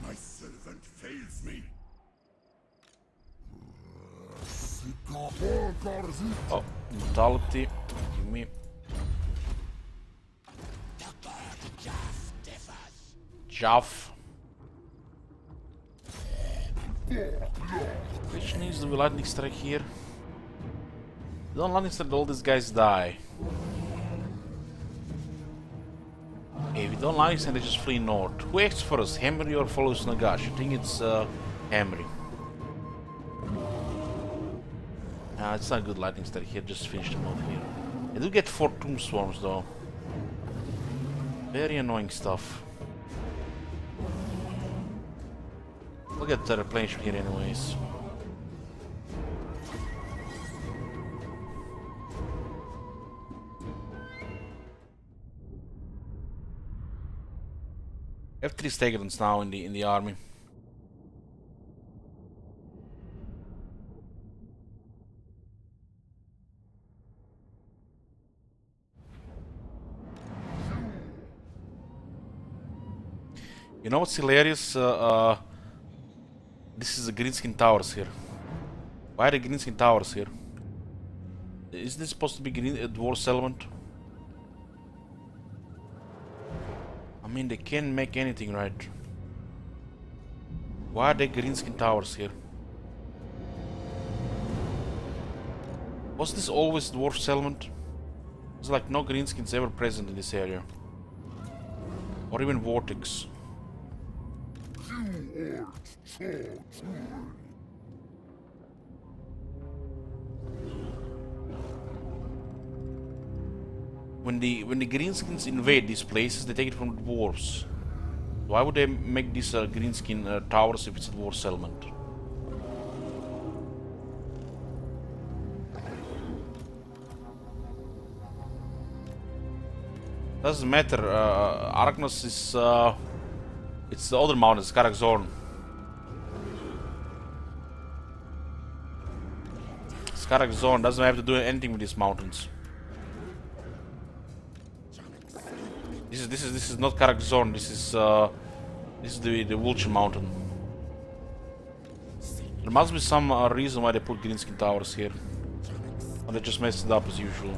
My servant fails me. Oh, brutality. Give me. Jaff. Which needs to be lightning strike here. Don't lightning strike, all these guys die. If you don't lightning strike, they just flee north. Who acts first, Henry or follows Nagash? I think it's Henry. It's not a good lightning strike here, just finish them off here. I do get 4 tomb swarms though. Very annoying stuff. We'll get the replenishment here anyways. I have 3 Stegadons now in the army. You know what's hilarious? This is the Greenskin Towers here. Why are the Greenskin Towers here? Is this supposed to be dwarf settlement? I mean, they can't make anything right. Why are there Greenskin Towers here? Was this always dwarf settlement? There's like no greenskins ever present in this area. Or even Vortex. When the greenskins invade these places, they take it from the dwarves. Why would they make these greenskin towers if it's a dwarf settlement? Doesn't matter. Arachnos is it's the other mountain, Skarak Zorn. Skarak Zorn doesn't have to do anything with these mountains. This is not Karak Zorn. This is the Vulture Mountain. There must be some reason why they put Greenskin Towers here, or they just messed it up as usual.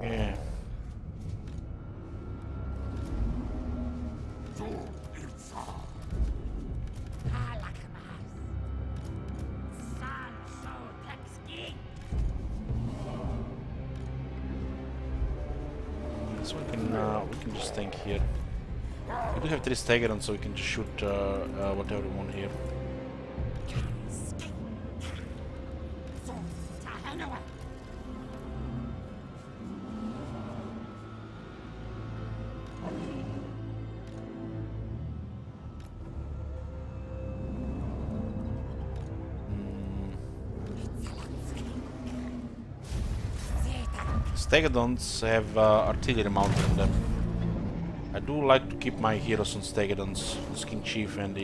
Yeah. So we can just tank here. We do have 3 Stegadons, so we can just shoot whatever we want here. Stegadons have artillery mounted in them. I do like to keep my heroes on Stegadons, this King Chief and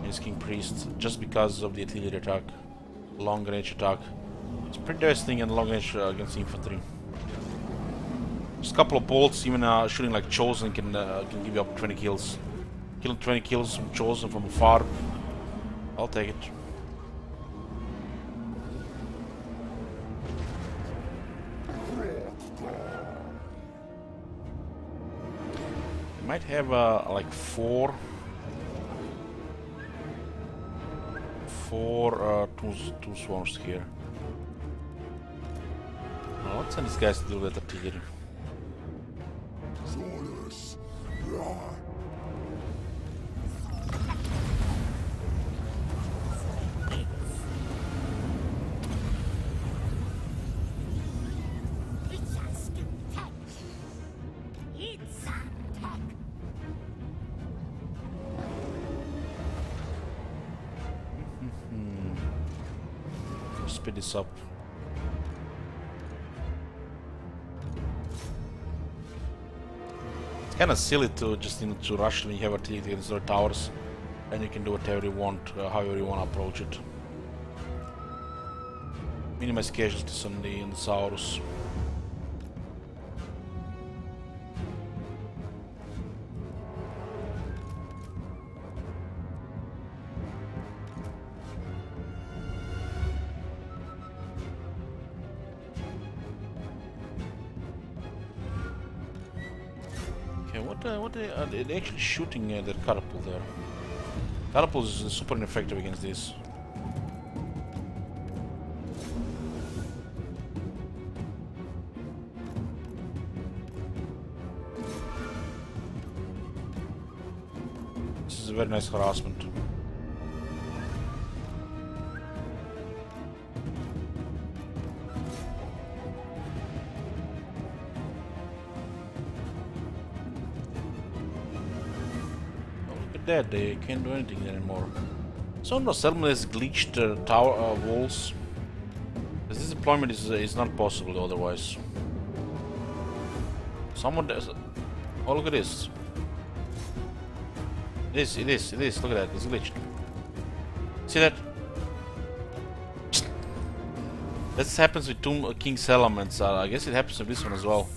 his King Priest, just because of the artillery attack, long range attack. It's pretty devastating in long range against infantry. Just a couple of bolts, even shooting like Chosen can give you up 20 kills. Killing 20 kills from Chosen from afar, I'll take it. Might have like four two swarms here. Let's send these guys to deal with artillery. Speed this up. It's kind of silly to just to rush when you have artillery against their towers, and you can do whatever you want, however you want to approach it. Minimize casualties on the Saurus. What are they actually shooting their catapult there? Catapult is super ineffective against this. This is a very nice harassment. dead. They can't do anything anymore. Some of the settlements glitched tower walls. This deployment is not possible otherwise. Someone does. Oh, look at this. It is. Look at that. It's glitched. See that? This happens with two King's Elements. I guess it happens with this one as well.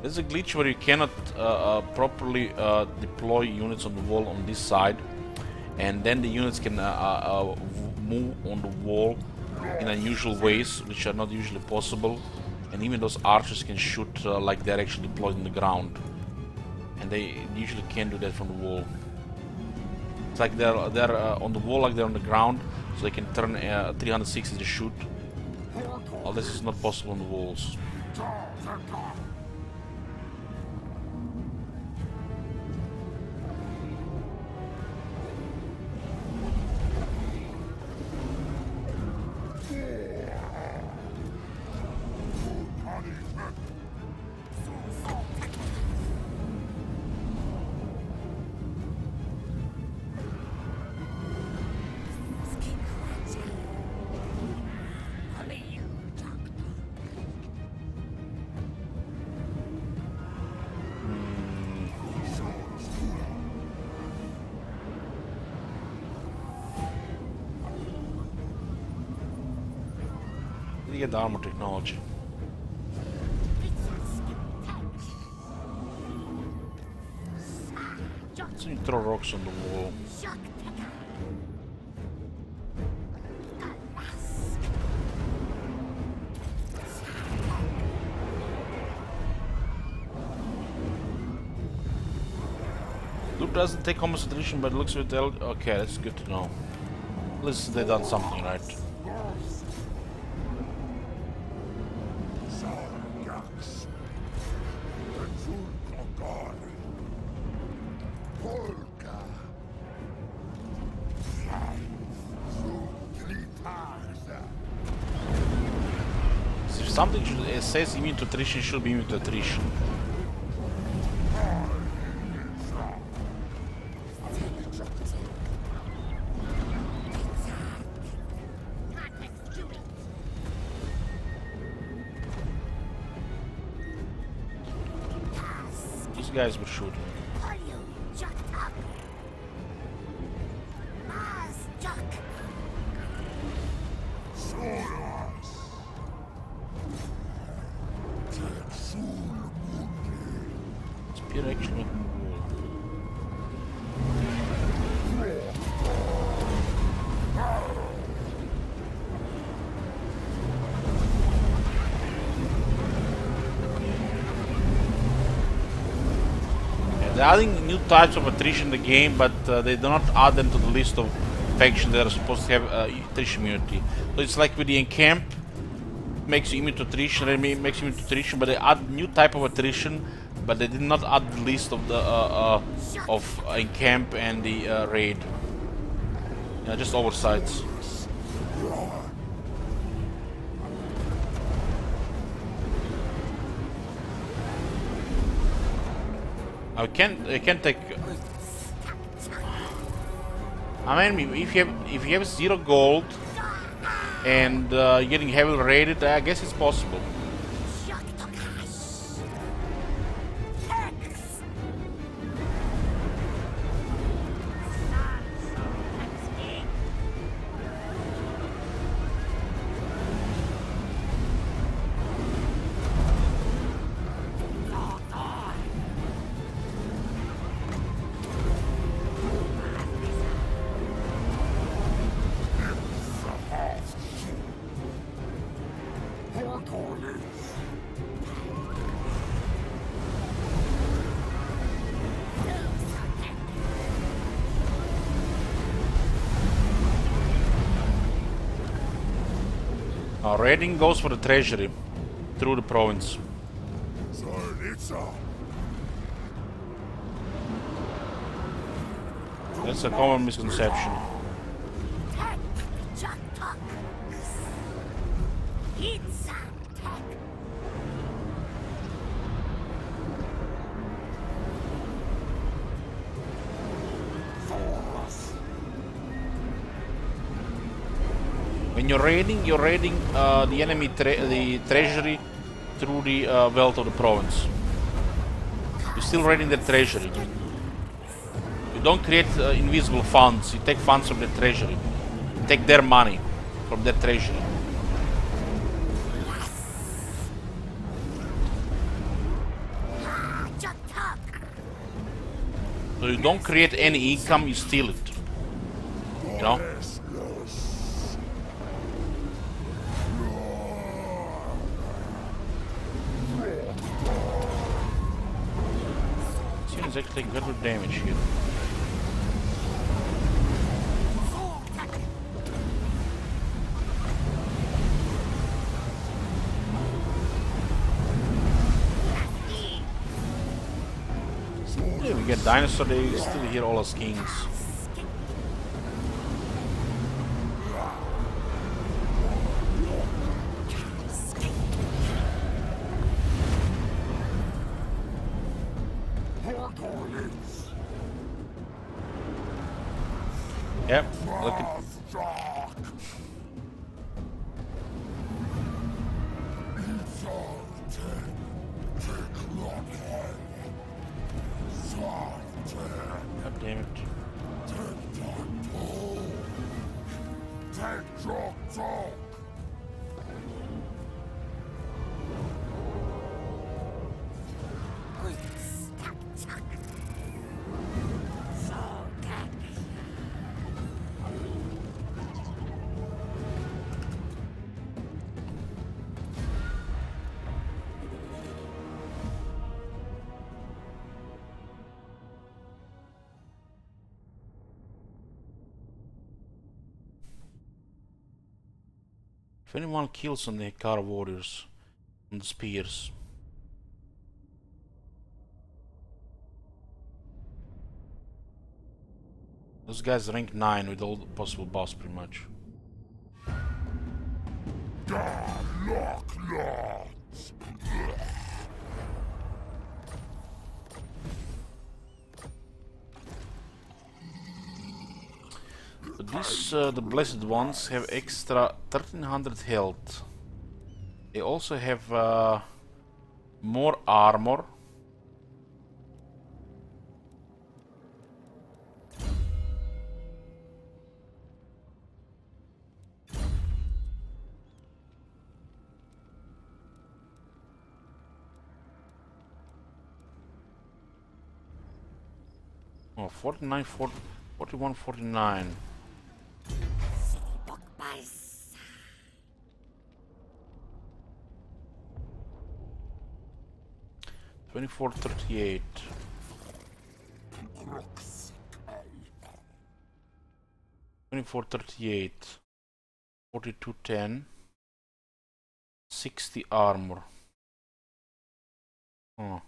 There's a glitch where you cannot properly deploy units on the wall on this side, and then the units can move on the wall in unusual ways, which are not usually possible. And even those archers can shoot like they're actually deployed on the ground, and they usually can't do that from the wall. It's like they're on the wall like they're on the ground, so they can turn 360 to shoot. All this is not possible on the walls. Get the armor technology. So you throw rocks on the wall. Loot doesn't take concentration, but it looks with L. Okay, that's good to know. At least they done something right. Something says immune to attrition, should be immune to attrition. These guys were shooting. They're adding new types of attrition in the game, but they do not add them to the list of factions that are supposed to have attrition immunity. So it's like with the encamp, makes you immune to attrition, enemy makes you immune to attrition, but they add new type of attrition, but they did not add the list of the of encamp and the raid. Yeah, just oversights. I can't take. I mean, if you have 0 gold and getting heavily raided, I guess it's possible. Raiding goes for the treasury through the province. That's a common misconception. When you're raiding the enemy the treasury through the wealth of the province. You're still raiding the treasury. You don't create invisible funds. You take funds from the treasury. You take their money from their treasury. So you don't create any income, you steal it. You know? He's actually taking good damage here. Yeah, we get dinosaur, they still hear all us kings. Yep, look at... God damn it. If anyone kills on the Hekara warriors, on the spears. Those guys rank 9 with all the possible boss pretty much. But these, the blessed ones, have extra 1300 health. They also have more armor. Oh, 49, 41, 49. 2438. 2438. 4210. 60 armor. Oh.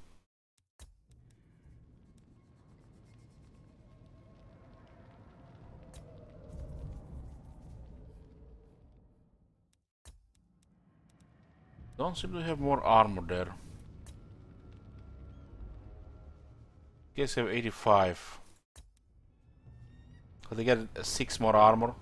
Don't seem to have more armor there. Guess I have 85. But they get 6 more armor.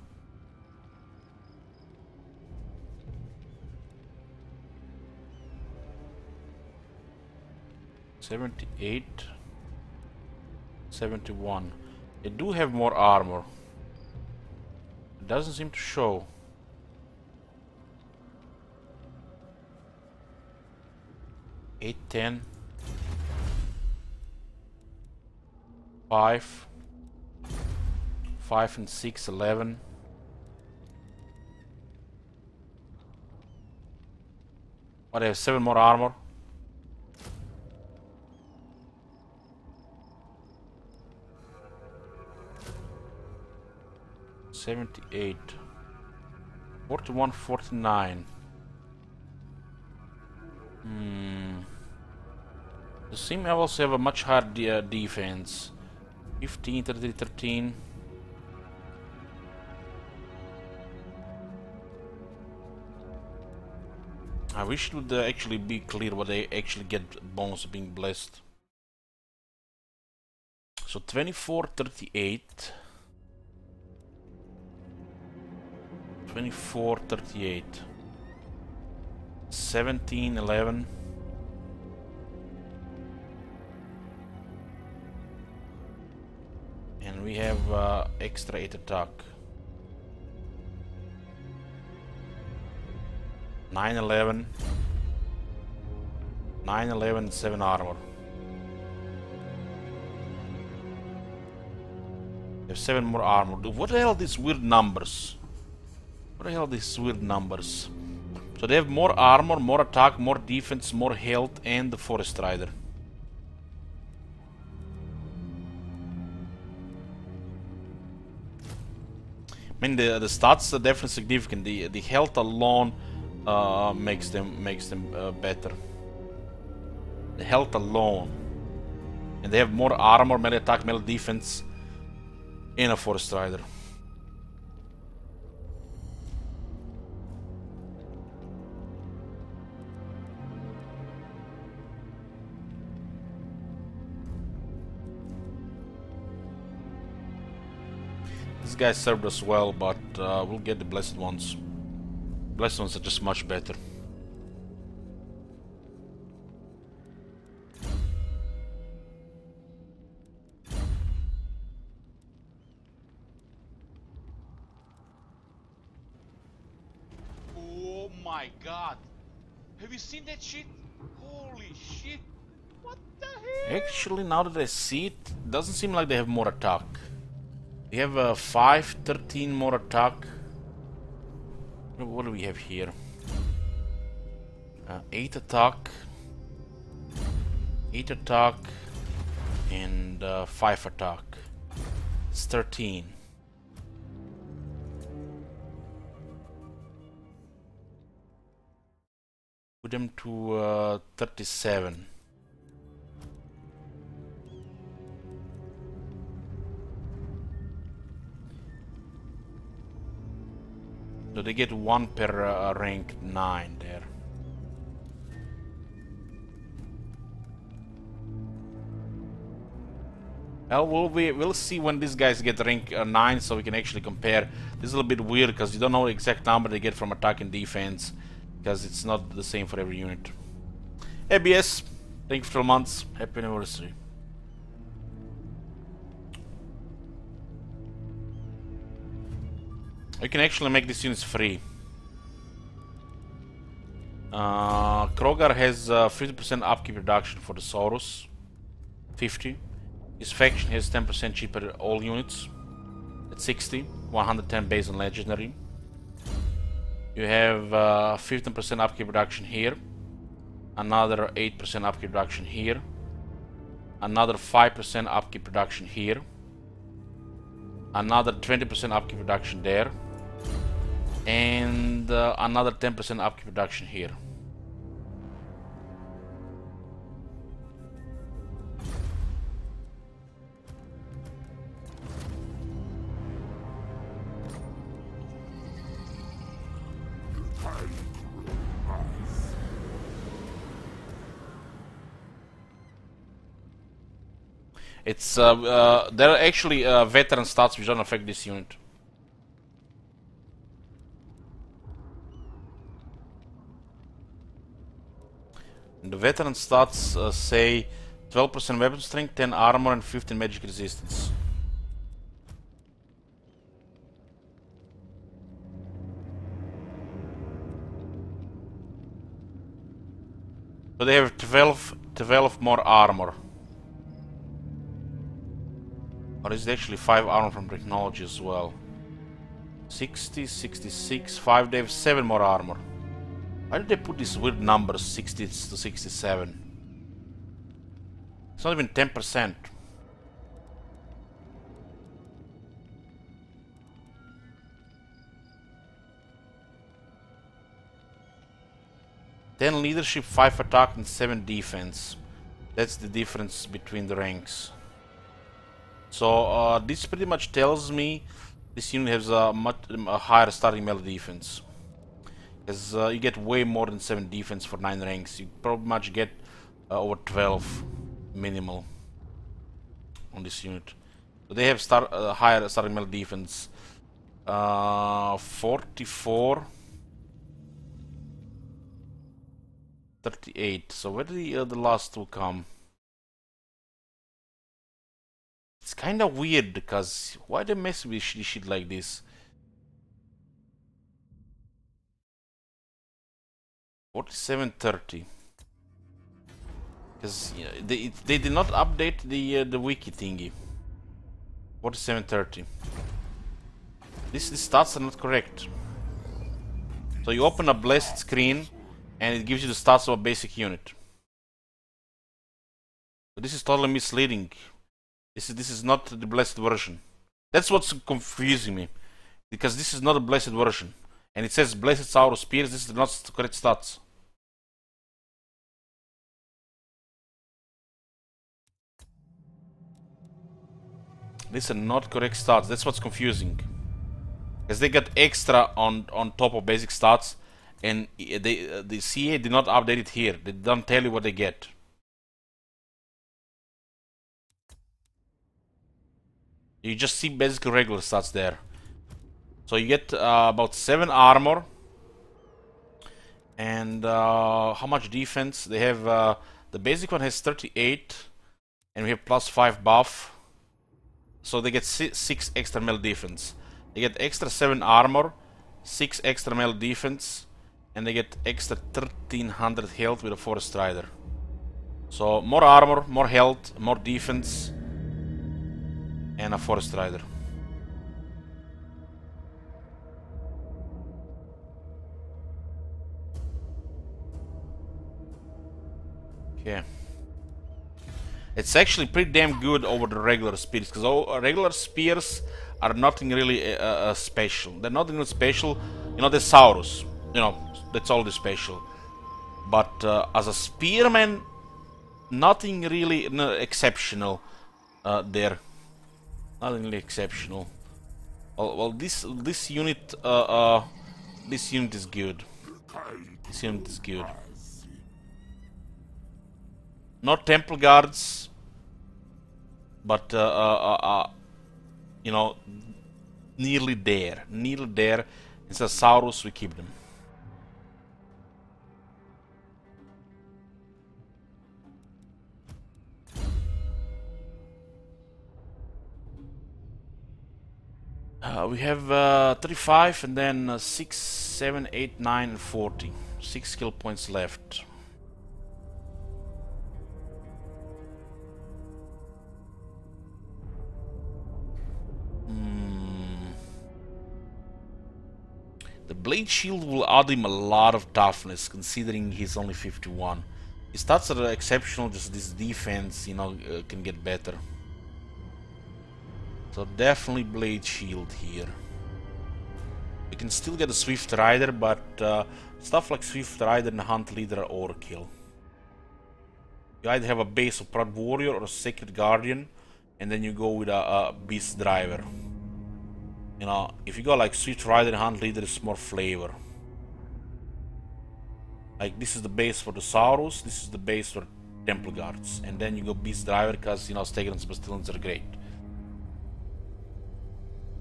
$78. $71. They do have more armor. It doesn't seem to show. $8, $10. 5 and 6, 11. What, I have 7 more armor? $78. 41, 49. The Sim levels have a much higher defense. 15, 33, 13. I wish it would actually be clear what they actually get bonus of being blessed. So 2438. 2438. 1711. And we have extra 8 attack. 911. 911, 7 armor. They have 7 more armor. What the hell are these weird numbers? What the hell are these weird numbers? So they have more armor, more attack, more defense, more health, and the Forest Rider. I mean, the stats are definitely significant. The health alone makes them better. The health alone, and they have more armor, melee attack, melee defense, and a Forest Rider. This guy served us well, but we'll get the Blessed Ones. Blessed Ones are just much better. Oh my god! Have you seen that shit? Holy shit! What the hell? Actually, now that I see it, doesn't seem like they have more attack. We have 5, 13 more attack. What do we have here? 8 attack. 8 attack. And 5 attack. It's 13. Put them to 37. So they get 1 per rank 9 there. Well, we'll see when these guys get rank 9, so we can actually compare. This is a little bit weird because you don't know the exact number they get from attack and defense, because it's not the same for every unit. ABS, thank you for 12 months. Happy anniversary. You can actually make these units free. Krogar has 50% upkeep reduction for the Saurus. 50. His faction has 10% cheaper all units. At 60. 110 base on legendary. You have 15% upkeep reduction here. Another 8% upkeep reduction here. Another 5% upkeep reduction here. Another 20% upkeep reduction there. And another 10% upkeep reduction here. It's there are actually veteran stats which don't affect this unit. The veteran stats say 12% weapon strength, 10 armor, and 15 magic resistance. So they have 12 more armor. Or is it actually 5 armor from technology as well? 60, 66, 5, they have 7 more armor. Why did they put these weird numbers 60 to 67? It's not even 10%. Ten leadership, 5 attack, and 7 defense. That's the difference between the ranks. So this pretty much tells me this unit has a much higher starting melee defense. Because you get way more than 7 defense for 9 ranks. You probably much get over 12 minimal on this unit. So they have higher starting melee defense. 44, 38. So where did the last two come? It's kind of weird because why they mess with shit like this? 47, 30. Because you know, they did not update the wiki thingy. 47, 30. These stats are not correct. So you open a blessed screen and it gives you the stats of a basic unit. So this is totally misleading. This is not the blessed version. That's what's confusing me. Because this is not a blessed version. And it says blessed Saurus Spears, this is not the correct stats. These are not correct stats, that's what's confusing. Because they got extra on top of basic stats, and the CA did not update it here. They don't tell you what they get. You just see basically regular stats there. So you get about 7 armor. And how much defense? They have the basic one has 38, and we have +5 buff. So they get 6 extra melee defense. They get extra 7 armor, 6 extra melee defense, and they get extra 1300 health with a Forest Rider. So more armor, more health, more defense, and a Forest Rider. Okay. It's actually pretty damn good over the regular spears, because regular spears are nothing really special. They're nothing really special. You know, they're Saurus. You know, that's all they're special. But as a spearman, nothing really exceptional there. Nothing really exceptional. Well, this unit is good. This unit is good. Not Temple Guards, but you know, nearly there. Nearly there. Instead of Saurus, we keep them. We have 35 and then 6, 7, 8, 9, and 40. 6 skill points left. The Blade Shield will add him a lot of toughness, considering he's only 51. His stats are exceptional, just this defense, you know, can get better. So definitely Blade Shield here. You can still get a Swift Rider, but stuff like Swift Rider and Hunt Leader are overkill. You either have a base of Proud Warrior or a Sacred Guardian, and then you go with a Beast Driver. You know, if you go like Swift Rider and Hunt Leader, it's more flavor. Like this is the base for the Saurus, this is the base for Temple Guards, and then you go Beast Driver because, you know, Stegadons and Bastillions are great.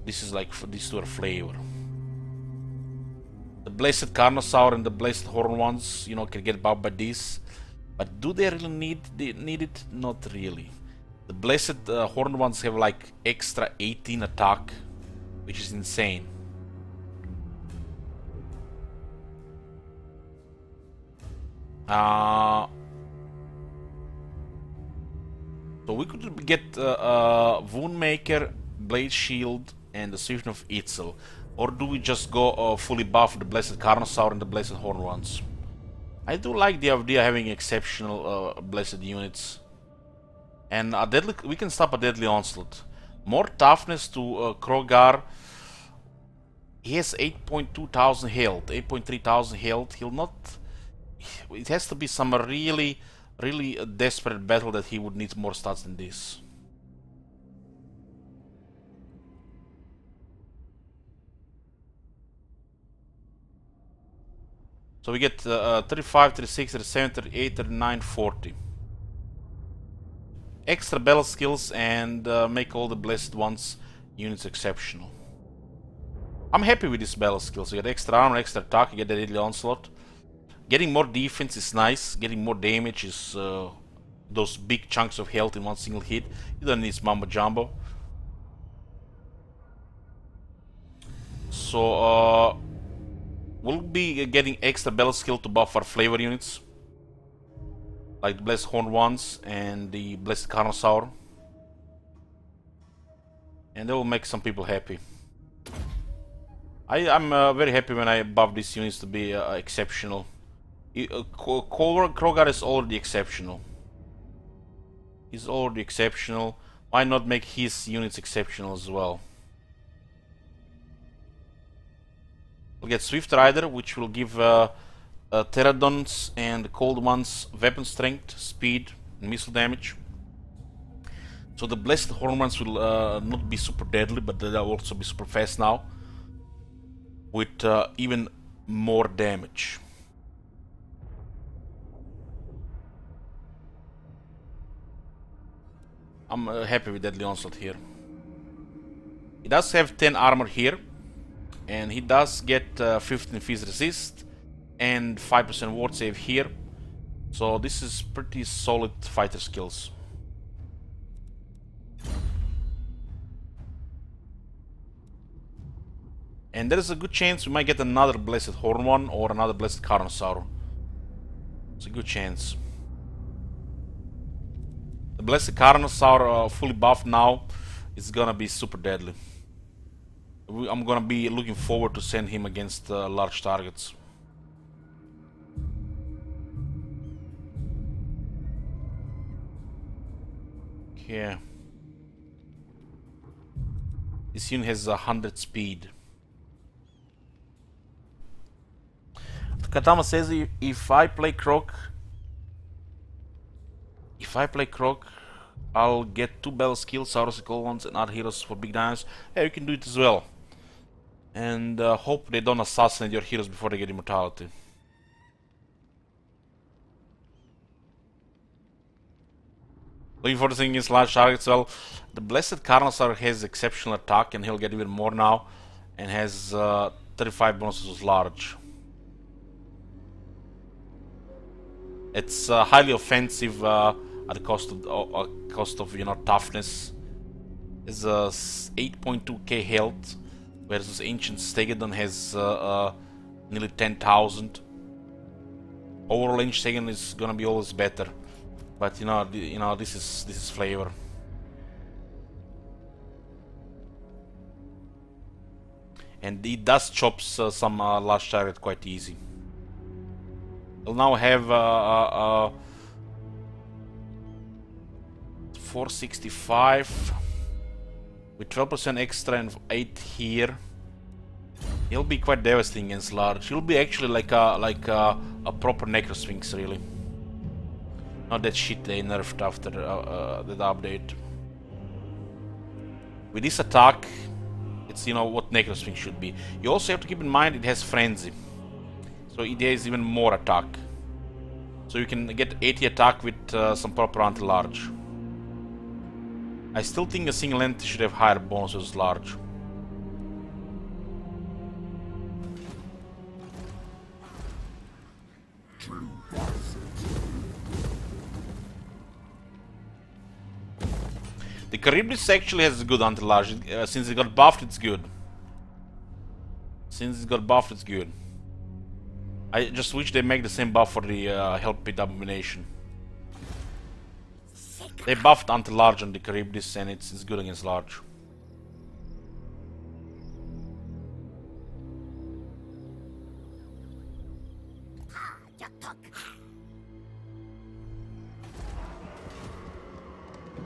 This is like, these two are flavor. The Blessed Carnosaur and the Blessed Horn ones, you know, can get buffed by this. But do they really need it? Not really. The Blessed Horn ones have like extra 18 attack, which is insane. So we could get Woundmaker, Blade Shield, and the Swift of Itzel. Or do we just go fully buff the Blessed Carnosaur and the Blessed Horn ones? I do like the idea of having exceptional blessed units. And a deadly, we can stop a Deadly Onslaught. More toughness to Krogar. He has 8,200 health, 8,300 health. He'll not... It has to be some really desperate battle that he would need more stats than this. So we get 35, 36, 37, 38, 39, 40. Extra battle skills and make all the blessed ones units exceptional. I'm happy with these battle skills. You get extra armor, extra attack, you get the deadly onslaught. Getting more defense is nice. Getting more damage is those big chunks of health in one single hit. You don't need Mambo Jumbo. So we'll be getting extra battle skill to buff our flavor units, like the Blessed Horn ones and the Blessed Carnosaur. And that will make some people happy. I'm very happy when I buff these units to be exceptional. Krogar is already exceptional. He's already exceptional. Why not make his units exceptional as well? We'll get Swift Rider, which will give Pterodons and Cold Ones weapon strength, speed, and missile damage. So the Blessed Hormones will not be super deadly, but they'll also be super fast now, with even more damage. I'm happy with Deadly Onslaught here. He does have 10 armor here, and he does get 15 Fizz resist and 5% ward save here. So this is pretty solid fighter skills. And there is a good chance we might get another Blessed Horn one or another Blessed Carnosaur. It's a good chance. The Blessed Carnosaur fully buffed now is gonna be super deadly. I'm gonna be looking forward to send him against large targets. Okay. This unit has 100 speed. Katama says if I play Croc, I'll get 2 battle skills, Saurus Cold Ones, and other heroes for big damage. Yeah, you can do it as well. And hope they don't assassinate your heroes before they get immortality. Looking for the thing is large targets. Well, the Blessed Carnosaur has exceptional attack, and he'll get even more now, and has 35 bonuses with large. It's highly offensive at the cost of you know, toughness. It's 8.2k health, whereas Ancient Stegadon has nearly 10,000. Overall, Ancient Stegadon is gonna be always better, but you know this is flavor. And it does chop some large target quite easy. We'll now have 465 with 12% extra and 8 here. He'll be quite devastating against large. He'll be actually like a proper Necrosphinx, really. Not that shit they nerfed after that update. With this attack, it's, you know, what Necrosphinx should be. You also have to keep in mind it has Frenzy. So there is even more attack. So you can get 80 attack with some proper anti-large. I still think a single entity should have higher bonuses large. The Charybdis actually has good anti-large. Since it got buffed, it's good. I just wish they make the same buff for the Help Pit Abomination. They buffed anti-large on the Charybdis, and it's good against large.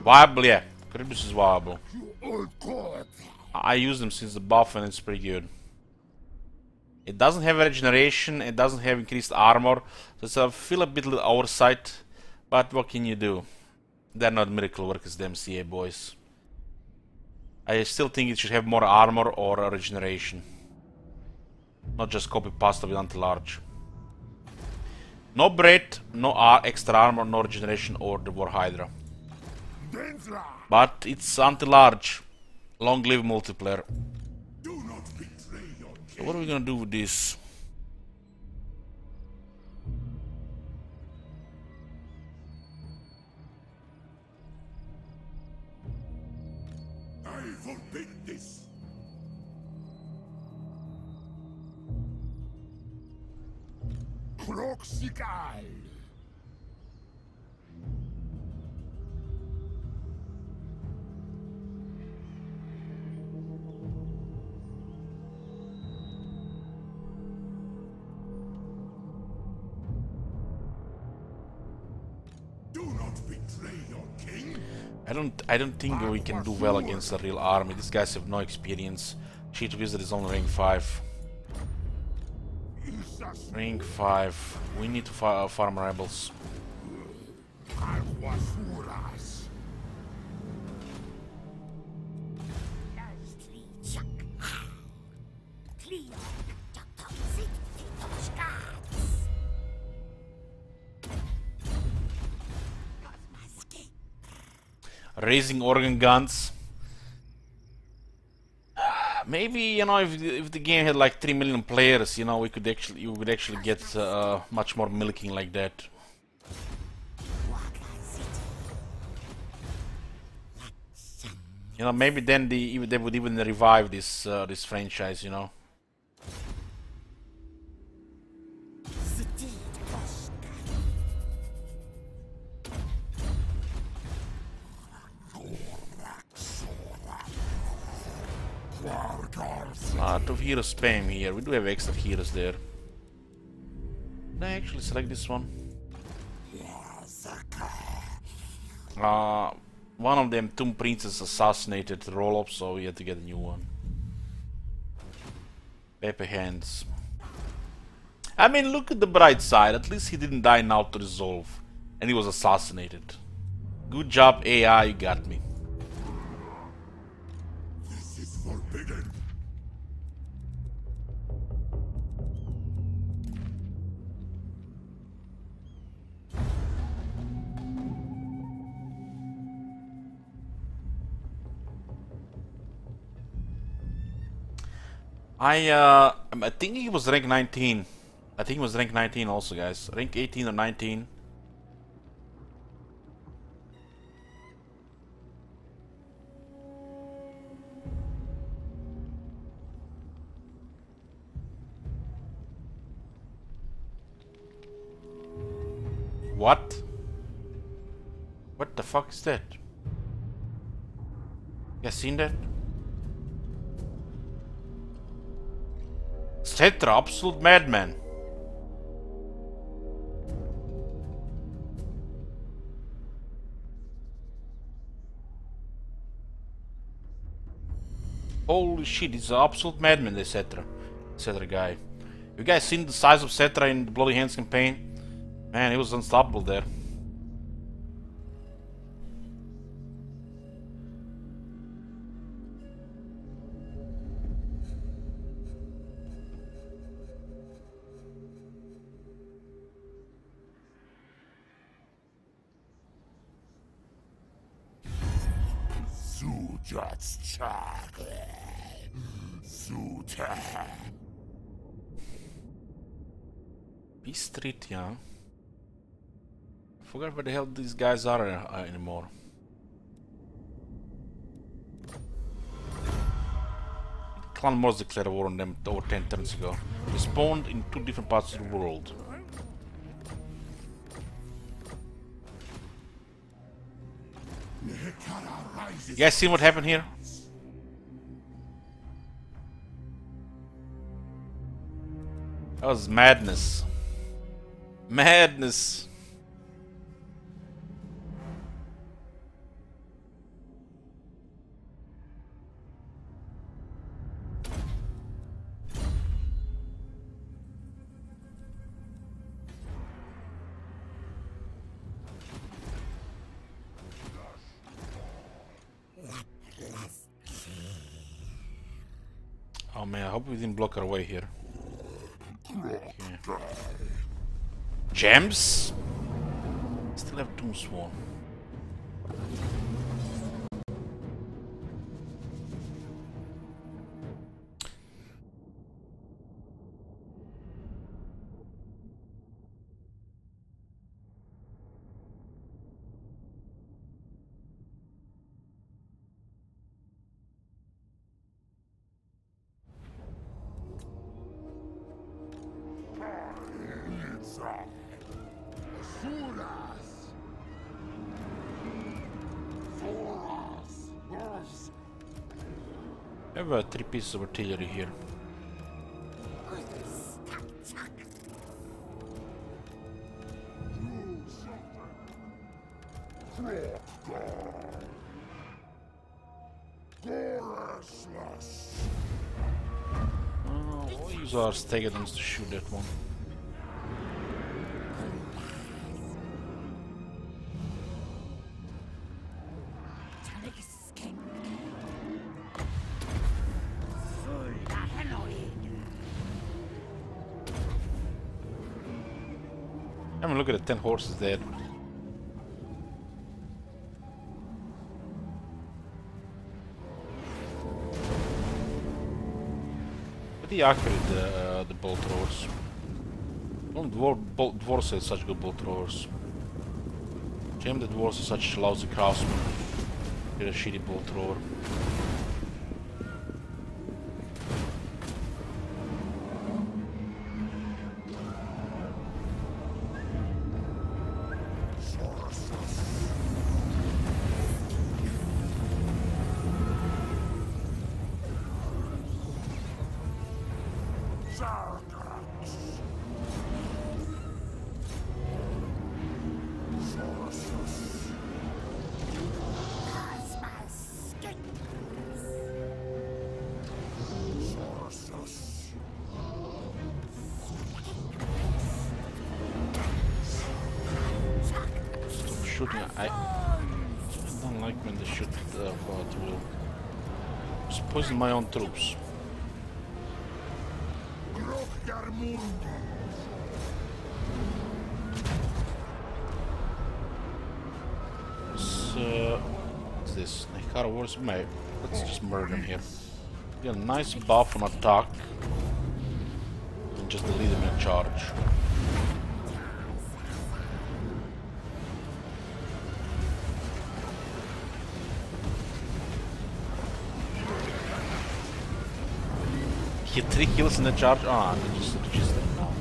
Viable, yeah. Charybdis is viable. I use them since the buff, and it's pretty good. It doesn't have regeneration, it doesn't have increased armor, so it's a feel a bit oversight, but what can you do? They're not miracle workers, the MCA boys. I still think it should have more armor or regeneration. Not just copy pasta with anti-large. No Breath, no extra armor, no regeneration or the War Hydra. Dendra, But it's anti-large. Long live multiplayer. do not betray your So what are we gonna do with this? I forbid this. Kroxigal. Do not betray your king. I don't think we can do well against a real army. These guys have no experience. Cheat Wizard is only rank 5. Rank 5. We need to farm rebels. Alguasuras. Raising organ guns. Maybe, you know, if the game had like 3 million players, you know, you would actually get much more milking like that. You know, maybe then they would even revive this this franchise, you know. Lot of hero spam here. We do have extra heroes there. Did I actually select this one? One of them Tomb Princess assassinated the roll-up, so we had to get a new one. Pepe Hands. I mean, look at the bright side. At least he didn't die now to resolve. And he was assassinated. Good job, AI, you got me. This is forbidden. I think he was rank 19. I think he was rank 19 also, guys. Rank 18 or 19. What? What the fuck is that? You guys seen that? Cetra, absolute madman. Holy shit, he's an absolute madman, this Cetra guy. You guys seen the size of Cetra in the Bloody Hands campaign? Man, he was unstoppable there. Peace Street, yeah. I forgot where the hell these guys are anymore. Clan Mors declared war on them over 10 turns ago. They spawned in 2 different parts of the world. You guys seen what happened here? That was madness. Madness. Oh man, I hope we didn't block our way here. Okay. Gems? Still have Doomsworn. I have 3 pieces of artillery here. We'll use our Stegadons to shoot that one. I mean, look at the 10 horses dead. Pretty accurate, the bolt throwers. Don't dwarves are such good bolt throwers. Shame the dwarves are such lousy craftsmen. Get a shitty bolt thrower. Shooting, I don't like when they shoot at will. Just poison my own troops. What's this? Nekara Wars? Let's just murder him here. Get a nice buff on attack. And just delete him in charge. Get 3 kills in the charge. Ah, they just registered now.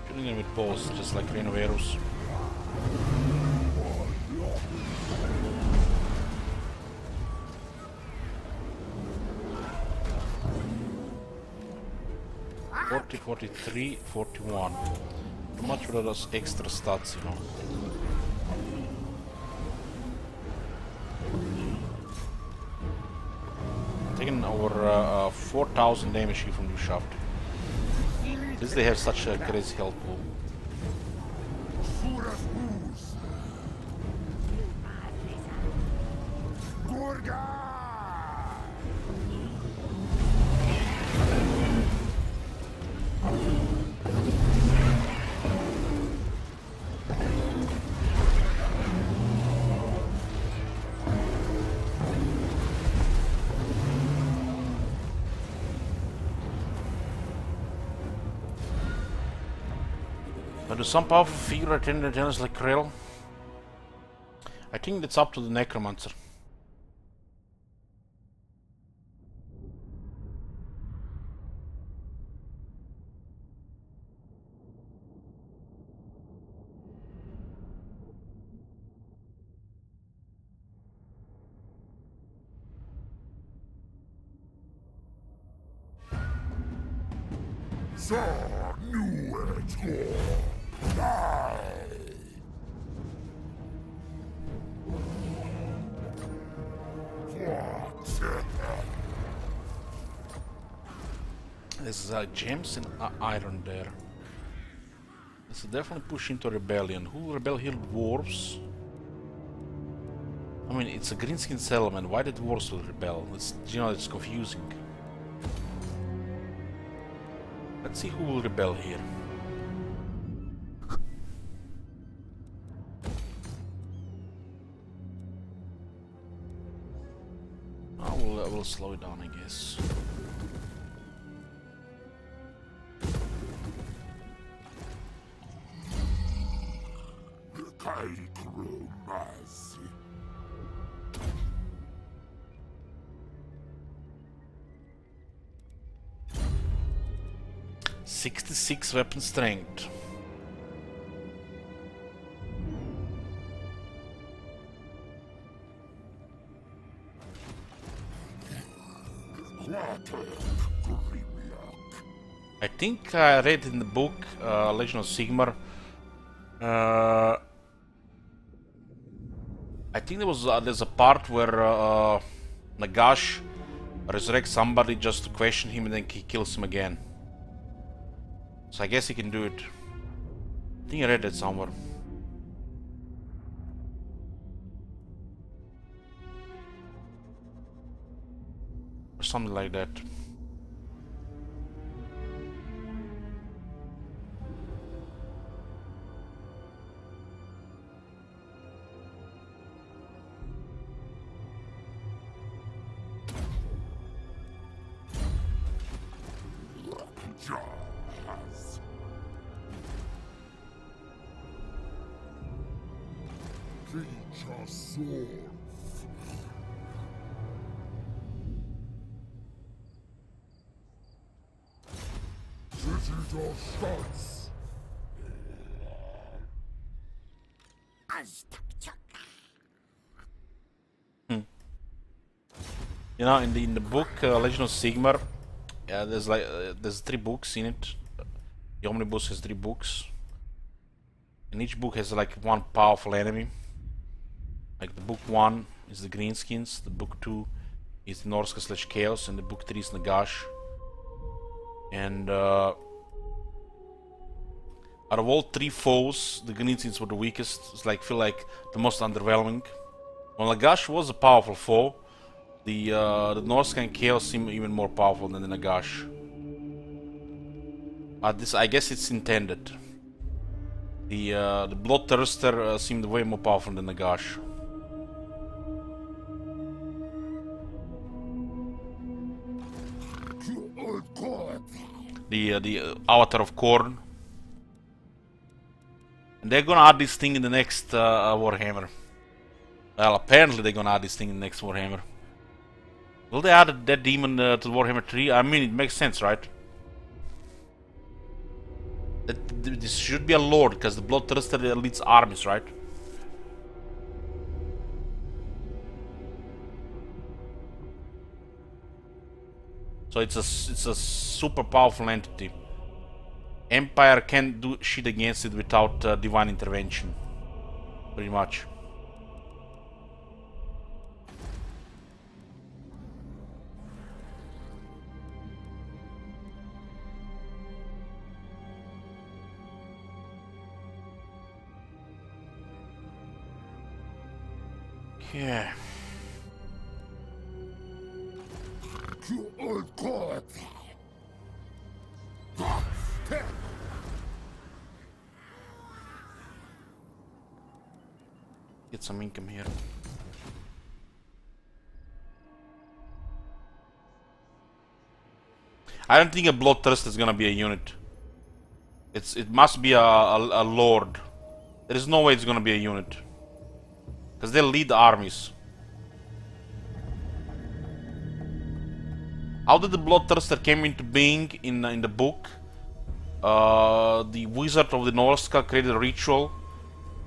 Shooting them with balls, just like Renoveros. $40, $43, $41. How much were those extra stats, you know? Taking over 4,000 damage here from New Shaft. At least they have such a crazy health pool. But do some powerful figure attend the generals like Krell? I think that's up to the Necromancer. There's gems and iron there. Let's definitely push into rebellion. Who will rebel here? Dwarves. I mean, it's a greenskin settlement. Why the dwarves will rebel? It's, you know, it's confusing. Let's see who will rebel here. I will slow it down, I guess. Mercy. 66 weapon strength. I think I read in the book Legend of Sigmar. I think there's a part where Nagash resurrects somebody just to question him, and then he kills him again. So I guess he can do it. I think I read that somewhere. Or something like that. You know, in the book Legend of Sigmar, there's 3 books in it. The omnibus has 3 books, and each book has like one powerful enemy. Like the book 1 is the Greenskins, the book 2 is the Norsca/Chaos, and the book 3 is Nagash. And out of all 3 foes, the Greenskins were the weakest. It's like feel like the most underwhelming. Well, Nagash was a powerful foe. The Norsca and Chaos seem even more powerful than the Nagash. This, I guess, it's intended. The Bloodthirster seemed way more powerful than Nagash. The Avatar of Khorne. And they're gonna add this thing in the next Warhammer. Well, apparently they're gonna add this thing in the next Warhammer. Will they add that demon to Warhammer 3? I mean, it makes sense, right? This should be a lord, because the Bloodthirster leads armies, right? So it's a super powerful entity. Empire can't do shit against it without divine intervention, pretty much. Yeah. Get some income here. I don't think a Bloodthirster is gonna be a unit. It must be a lord. There is no way it's gonna be a unit, because they lead armies. How did the Bloodthirster came into being in the book? The Wizard of the Norsca created a ritual.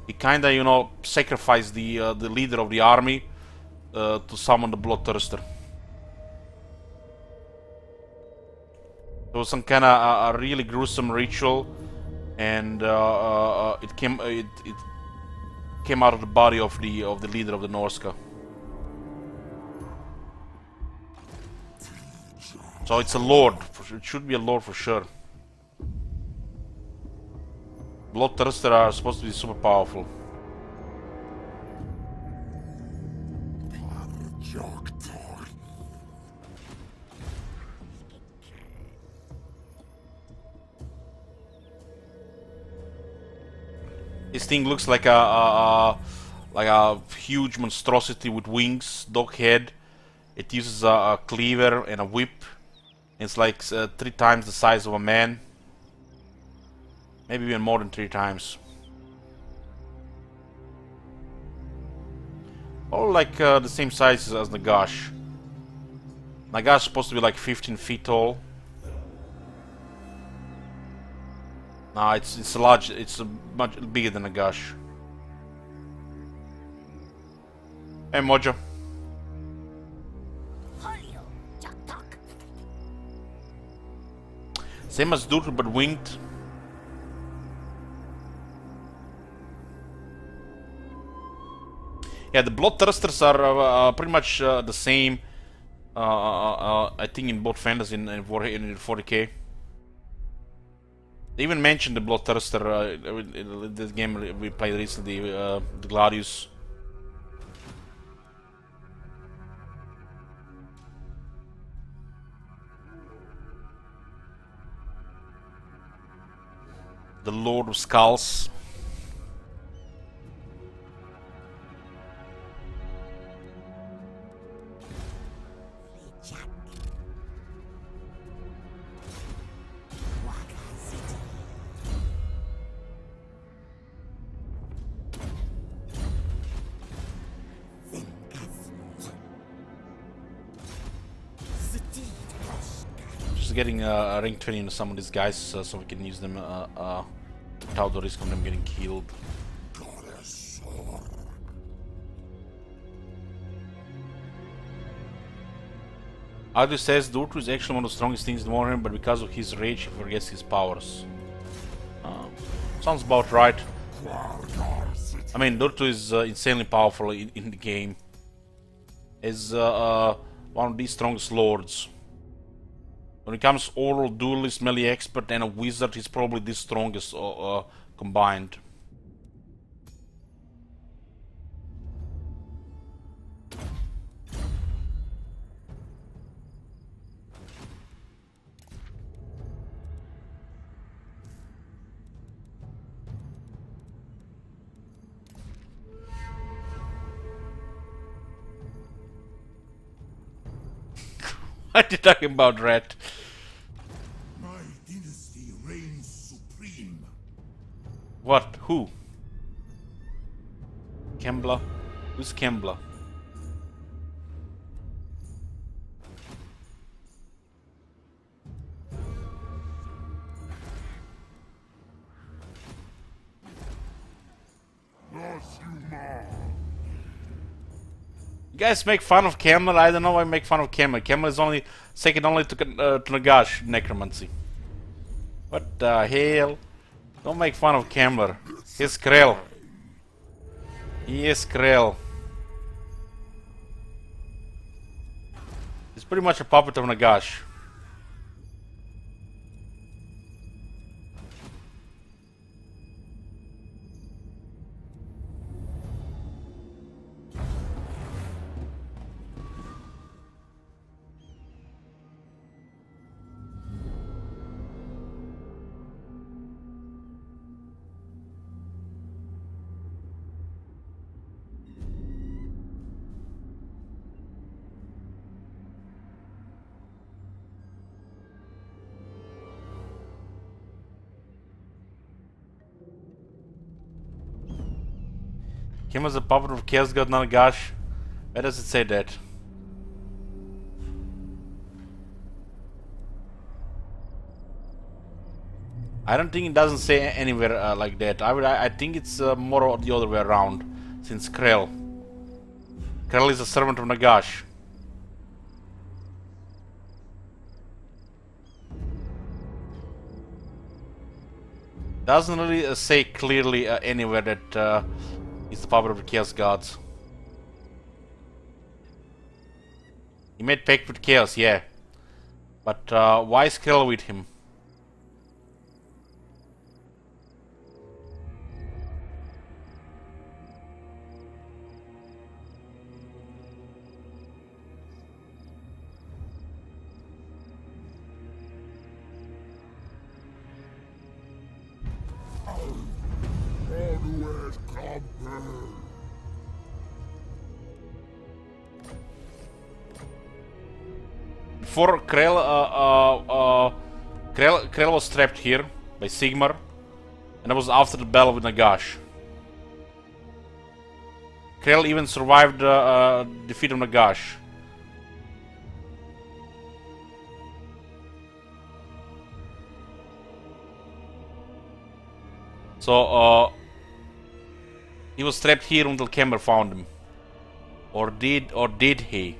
He kinda, you know, sacrificed the leader of the army to summon the Bloodthirster. It was some kind of a really gruesome ritual, and it came out of the body of the leader of the Norsca. So it's a lord for it should be a lord for sure. Bloodthirster are supposed to be super powerful. This thing looks like a huge monstrosity with wings, dog head. It uses a cleaver and a whip. It's like 3 times the size of a man. Maybe even more than 3 times. All like the same size as Nagash. Nagash is supposed to be like 15 feet tall. Nah, it's a large. It's much bigger than Nagash. Hey, Mojo. Same as Durtru, but winged. Yeah, the Bloodthirsters are pretty much the same. I think in both fantasy and in 40k. They even mentioned the Bloodthirster in this game we played recently, the Gladius. The Lord of Skulls. Just getting a rank 20 into some of these guys so we can use them without the risk of them getting killed. Adu says Durtru is actually one of the strongest things in Warhammer, but because of his rage he forgets his powers. Sounds about right. I mean, Durtru is insanely powerful in the game. Is one of the strongest lords. When it comes oral, duelist, melee expert, and a wizard, he's probably the strongest combined. What are you talking about, Rat? My dynasty reigns supreme. What? Who? Kembla? Who's Kembla? You guys make fun of Camel. I don't know why I make fun of Camel. Camel is only second only to Nagash necromancy. What the hell? Don't make fun of Camel. He's Krell. He is Krell. He's pretty much a puppet of Nagash. Him as a puppet of Chaos God Nagash. Where does it say that? I don't think it doesn't say anywhere like that. I think it's more the other way around. Since Krell is a servant of Nagash. Doesn't really say clearly anywhere that he's the puppet of the Chaos Gods. He made pact with Chaos, yeah. But why is Krell with him? Onward, compel. Before Krell was trapped here by Sigmar, and that was after the battle with Nagash. Krell even survived the defeat of Nagash. So he was trapped here until Kemmer found him, or did he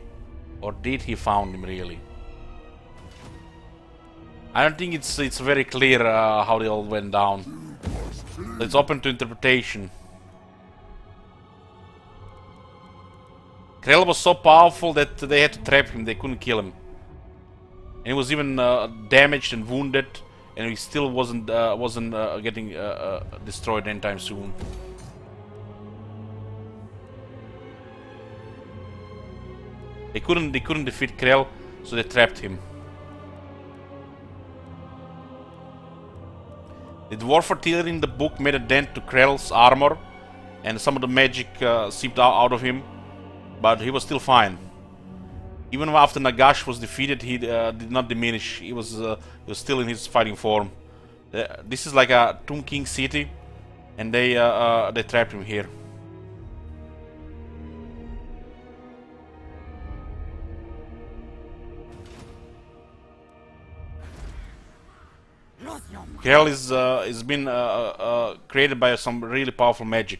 found him really? I don't think it's very clear how they all went down. It's open to interpretation. Krell was so powerful that they had to trap him. They couldn't kill him, and he was even damaged and wounded, and he still wasn't getting destroyed anytime soon. They couldn't defeat Krell, so they trapped him. The dwarf artillery in the book made a dent to Krell's armor, and some of the magic seeped out of him, but he was still fine. Even after Nagash was defeated, he did not diminish. He was still in his fighting form. This is like a Tomb King city, and they trapped him here. Krell is been created by some really powerful magic.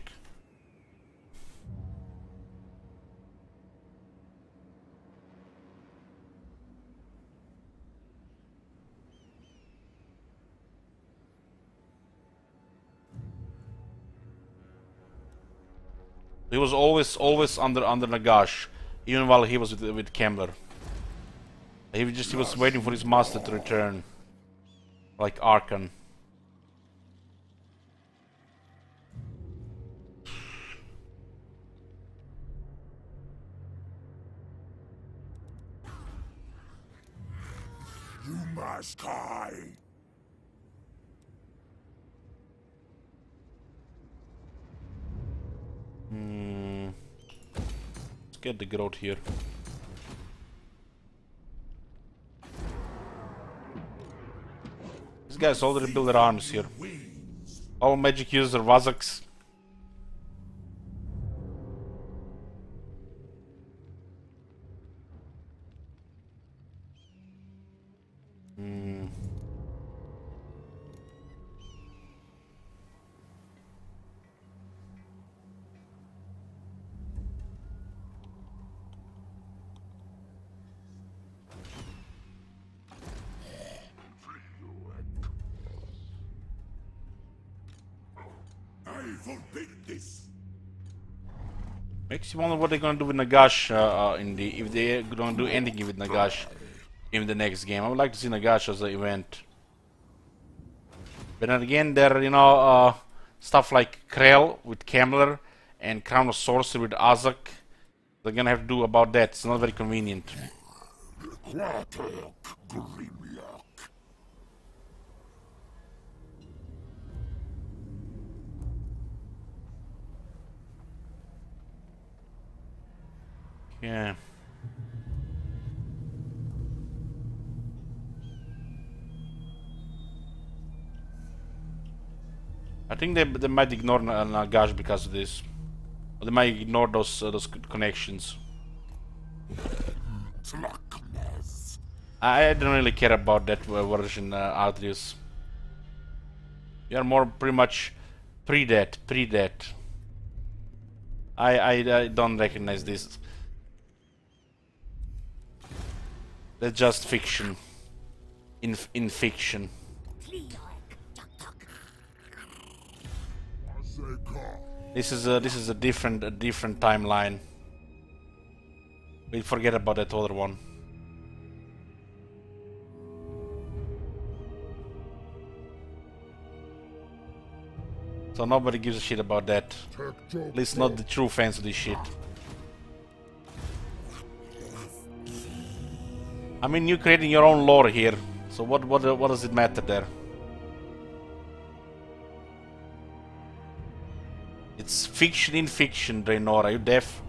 He was always under Nagash, even while he was with Kemmler. He was waiting for his master to return, like Arkan. You must die. Let's get the growth here. These guys already built their arms here. All magic users are Vazaks. I forbid this. Makes you wonder what they're gonna do with Nagash if they're gonna do anything with Nagash in the next game. I would like to see Nagash as an event. But then again, there are stuff like Krell with Kemmler and Crown of Sorcery with Azak. They're gonna have to do about that. It's not very convenient. Yeah. I think they might ignore Nagash because of this. Or they might ignore those connections. I don't really care about that version, Arthrius. You are more pretty much pre-that. I don't recognize this. That's just fiction. In fiction. This is a different timeline. We forget about that other one. So nobody gives a shit about that. At least not the true fans of this shit. I mean, you're creating your own lore here, so what does it matter there? It's fiction in fiction, Draenor. Are you deaf?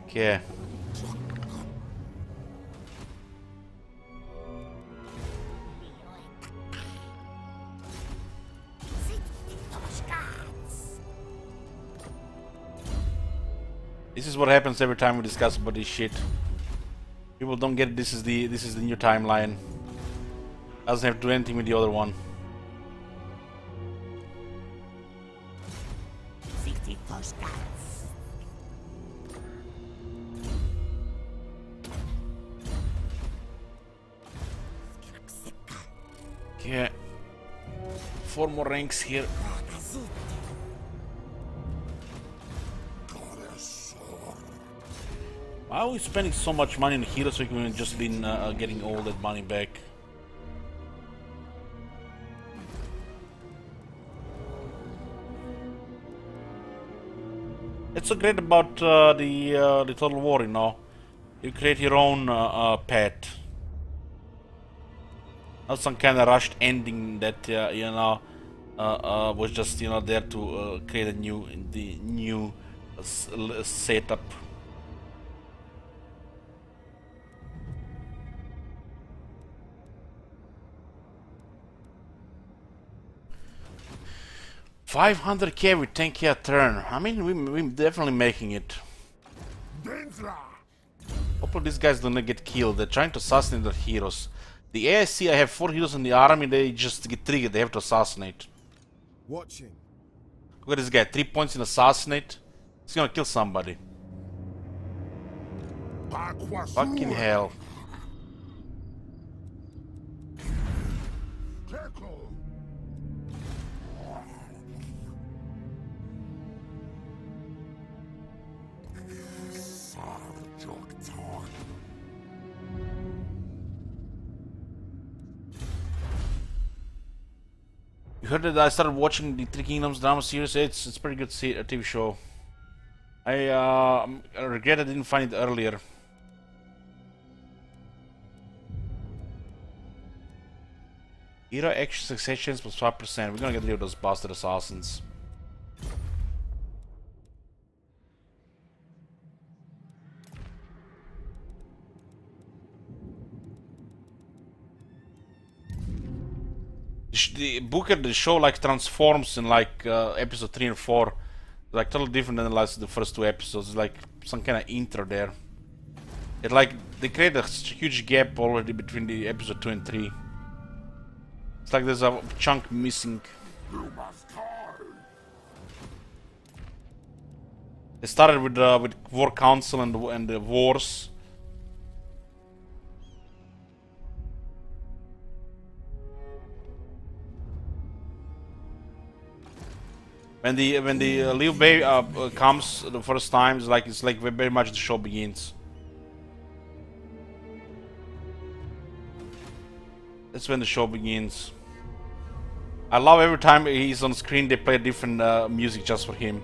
Okay. This is what happens every time we discuss about this shit. People don't get it. This is the new timeline. Doesn't have to do anything with the other one. Okay. 4 more ranks here. Why are we spending so much money on heroes so we can just been getting all that money back? It's so great about the Total War, you know. You create your own pet. Not some kind of rushed ending that you know was just there to create a new setup. $500k with 10k a turn. I mean, we're definitely making it. Hopefully these guys don't get killed. They're trying to assassinate their heroes. The AIC, I have 4 heroes in the army, they just get triggered, they have to assassinate. Watching. Look at this guy, 3 points in assassinate. He's gonna kill somebody. Fucking hell. You heard that I started watching the Three Kingdoms drama series? It's pretty good TV show. I regret I didn't find it earlier. Hero action successions plus 5%. We're gonna get rid of those bastard assassins. The book of the show like transforms in like episode 3 and 4, like totally different than like the first 2 episodes. It's like some kind of intro there. It like they create a huge gap already between the episode 2 and 3. It's like there's a chunk missing. They started with War Council and the wars. When the Liu Bei comes the first time, it's like very much the show begins. That's when the show begins. I love every time he's on screen they play different music just for him.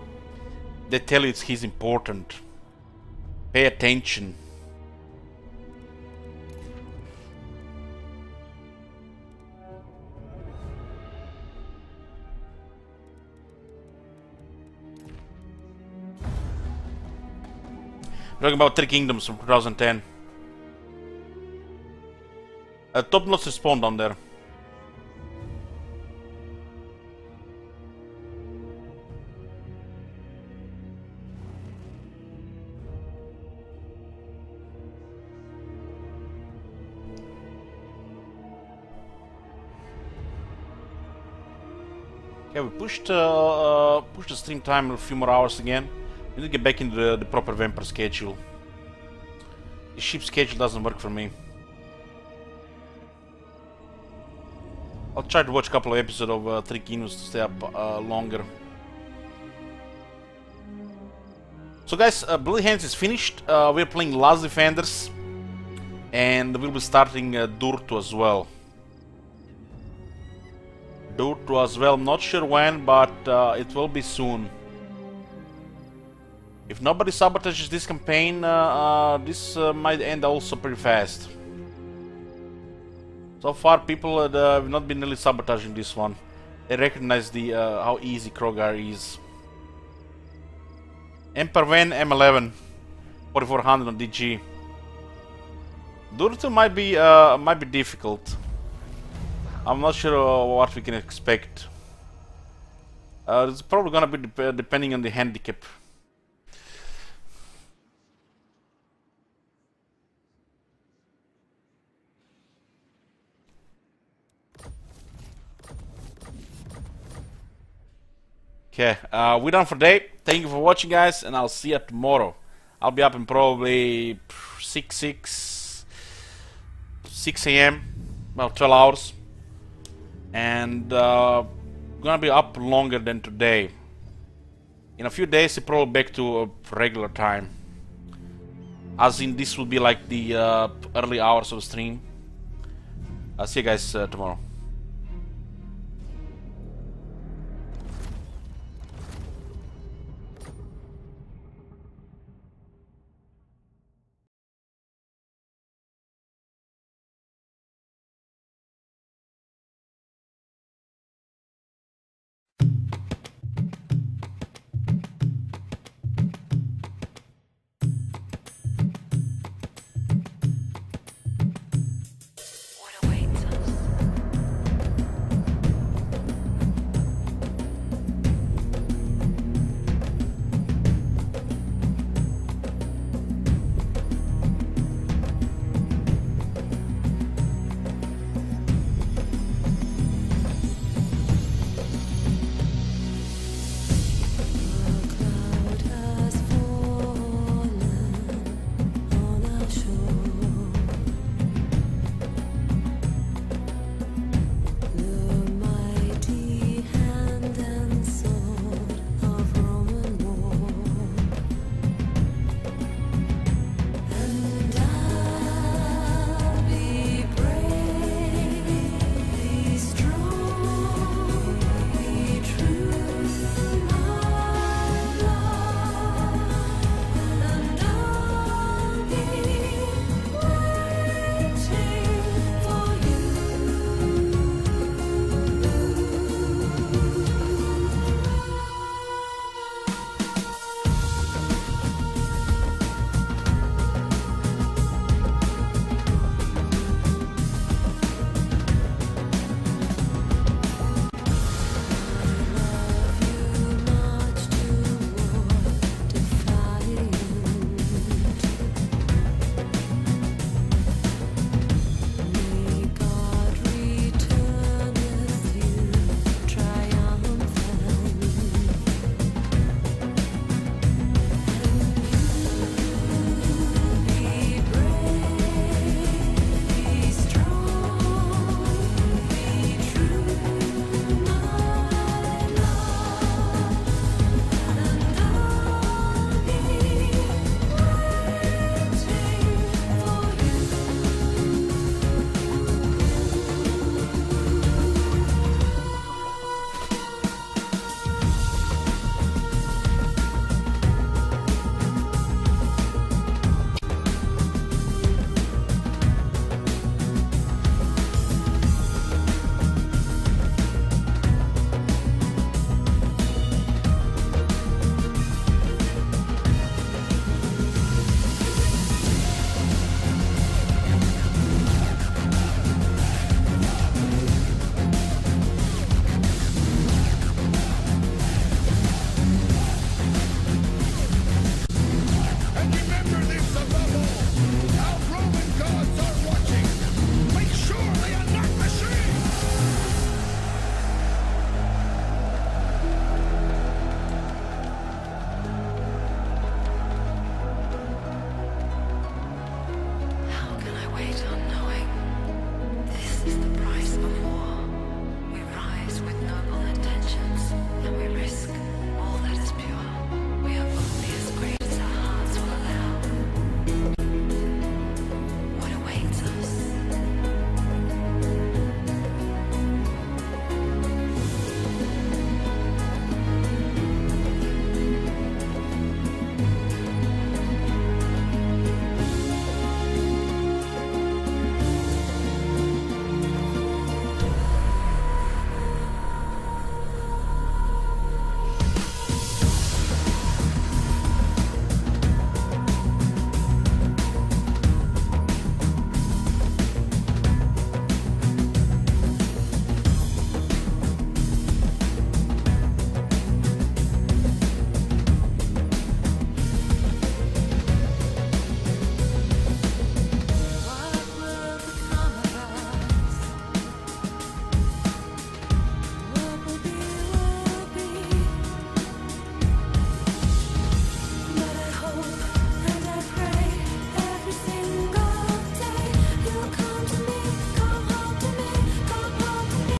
They tell you he's important. Pay attention. Talking about Three Kingdoms from 2010. Top notes respawn down there. Okay, we pushed the stream time a few more hours again. We need to get back into the proper vampire schedule. The ship schedule doesn't work for me. I'll try to watch a couple of episodes of Three Kingdoms to stay up longer. So guys, Bloody Hands is finished. We're playing Last Defenders. And we'll be starting Durtu as well. due to as well. I'm not sure when, but it will be soon. If nobody sabotages this campaign, this might end also pretty fast. So far, people have not been really sabotaging this one. They recognize the how easy Krogar is. Emperor Ven M11, 4400 on DG. Durtu might be difficult. I'm not sure what we can expect. It's probably gonna be depending on the handicap. Okay, we're done for today. Thank you for watching, guys, and I'll see you tomorrow. I'll be up in probably 6 a.m. about 12 hours, and gonna be up longer than today. In a few days, it's probably back to a regular time. As in, this will be like the early hours of the stream. I'll see you guys tomorrow.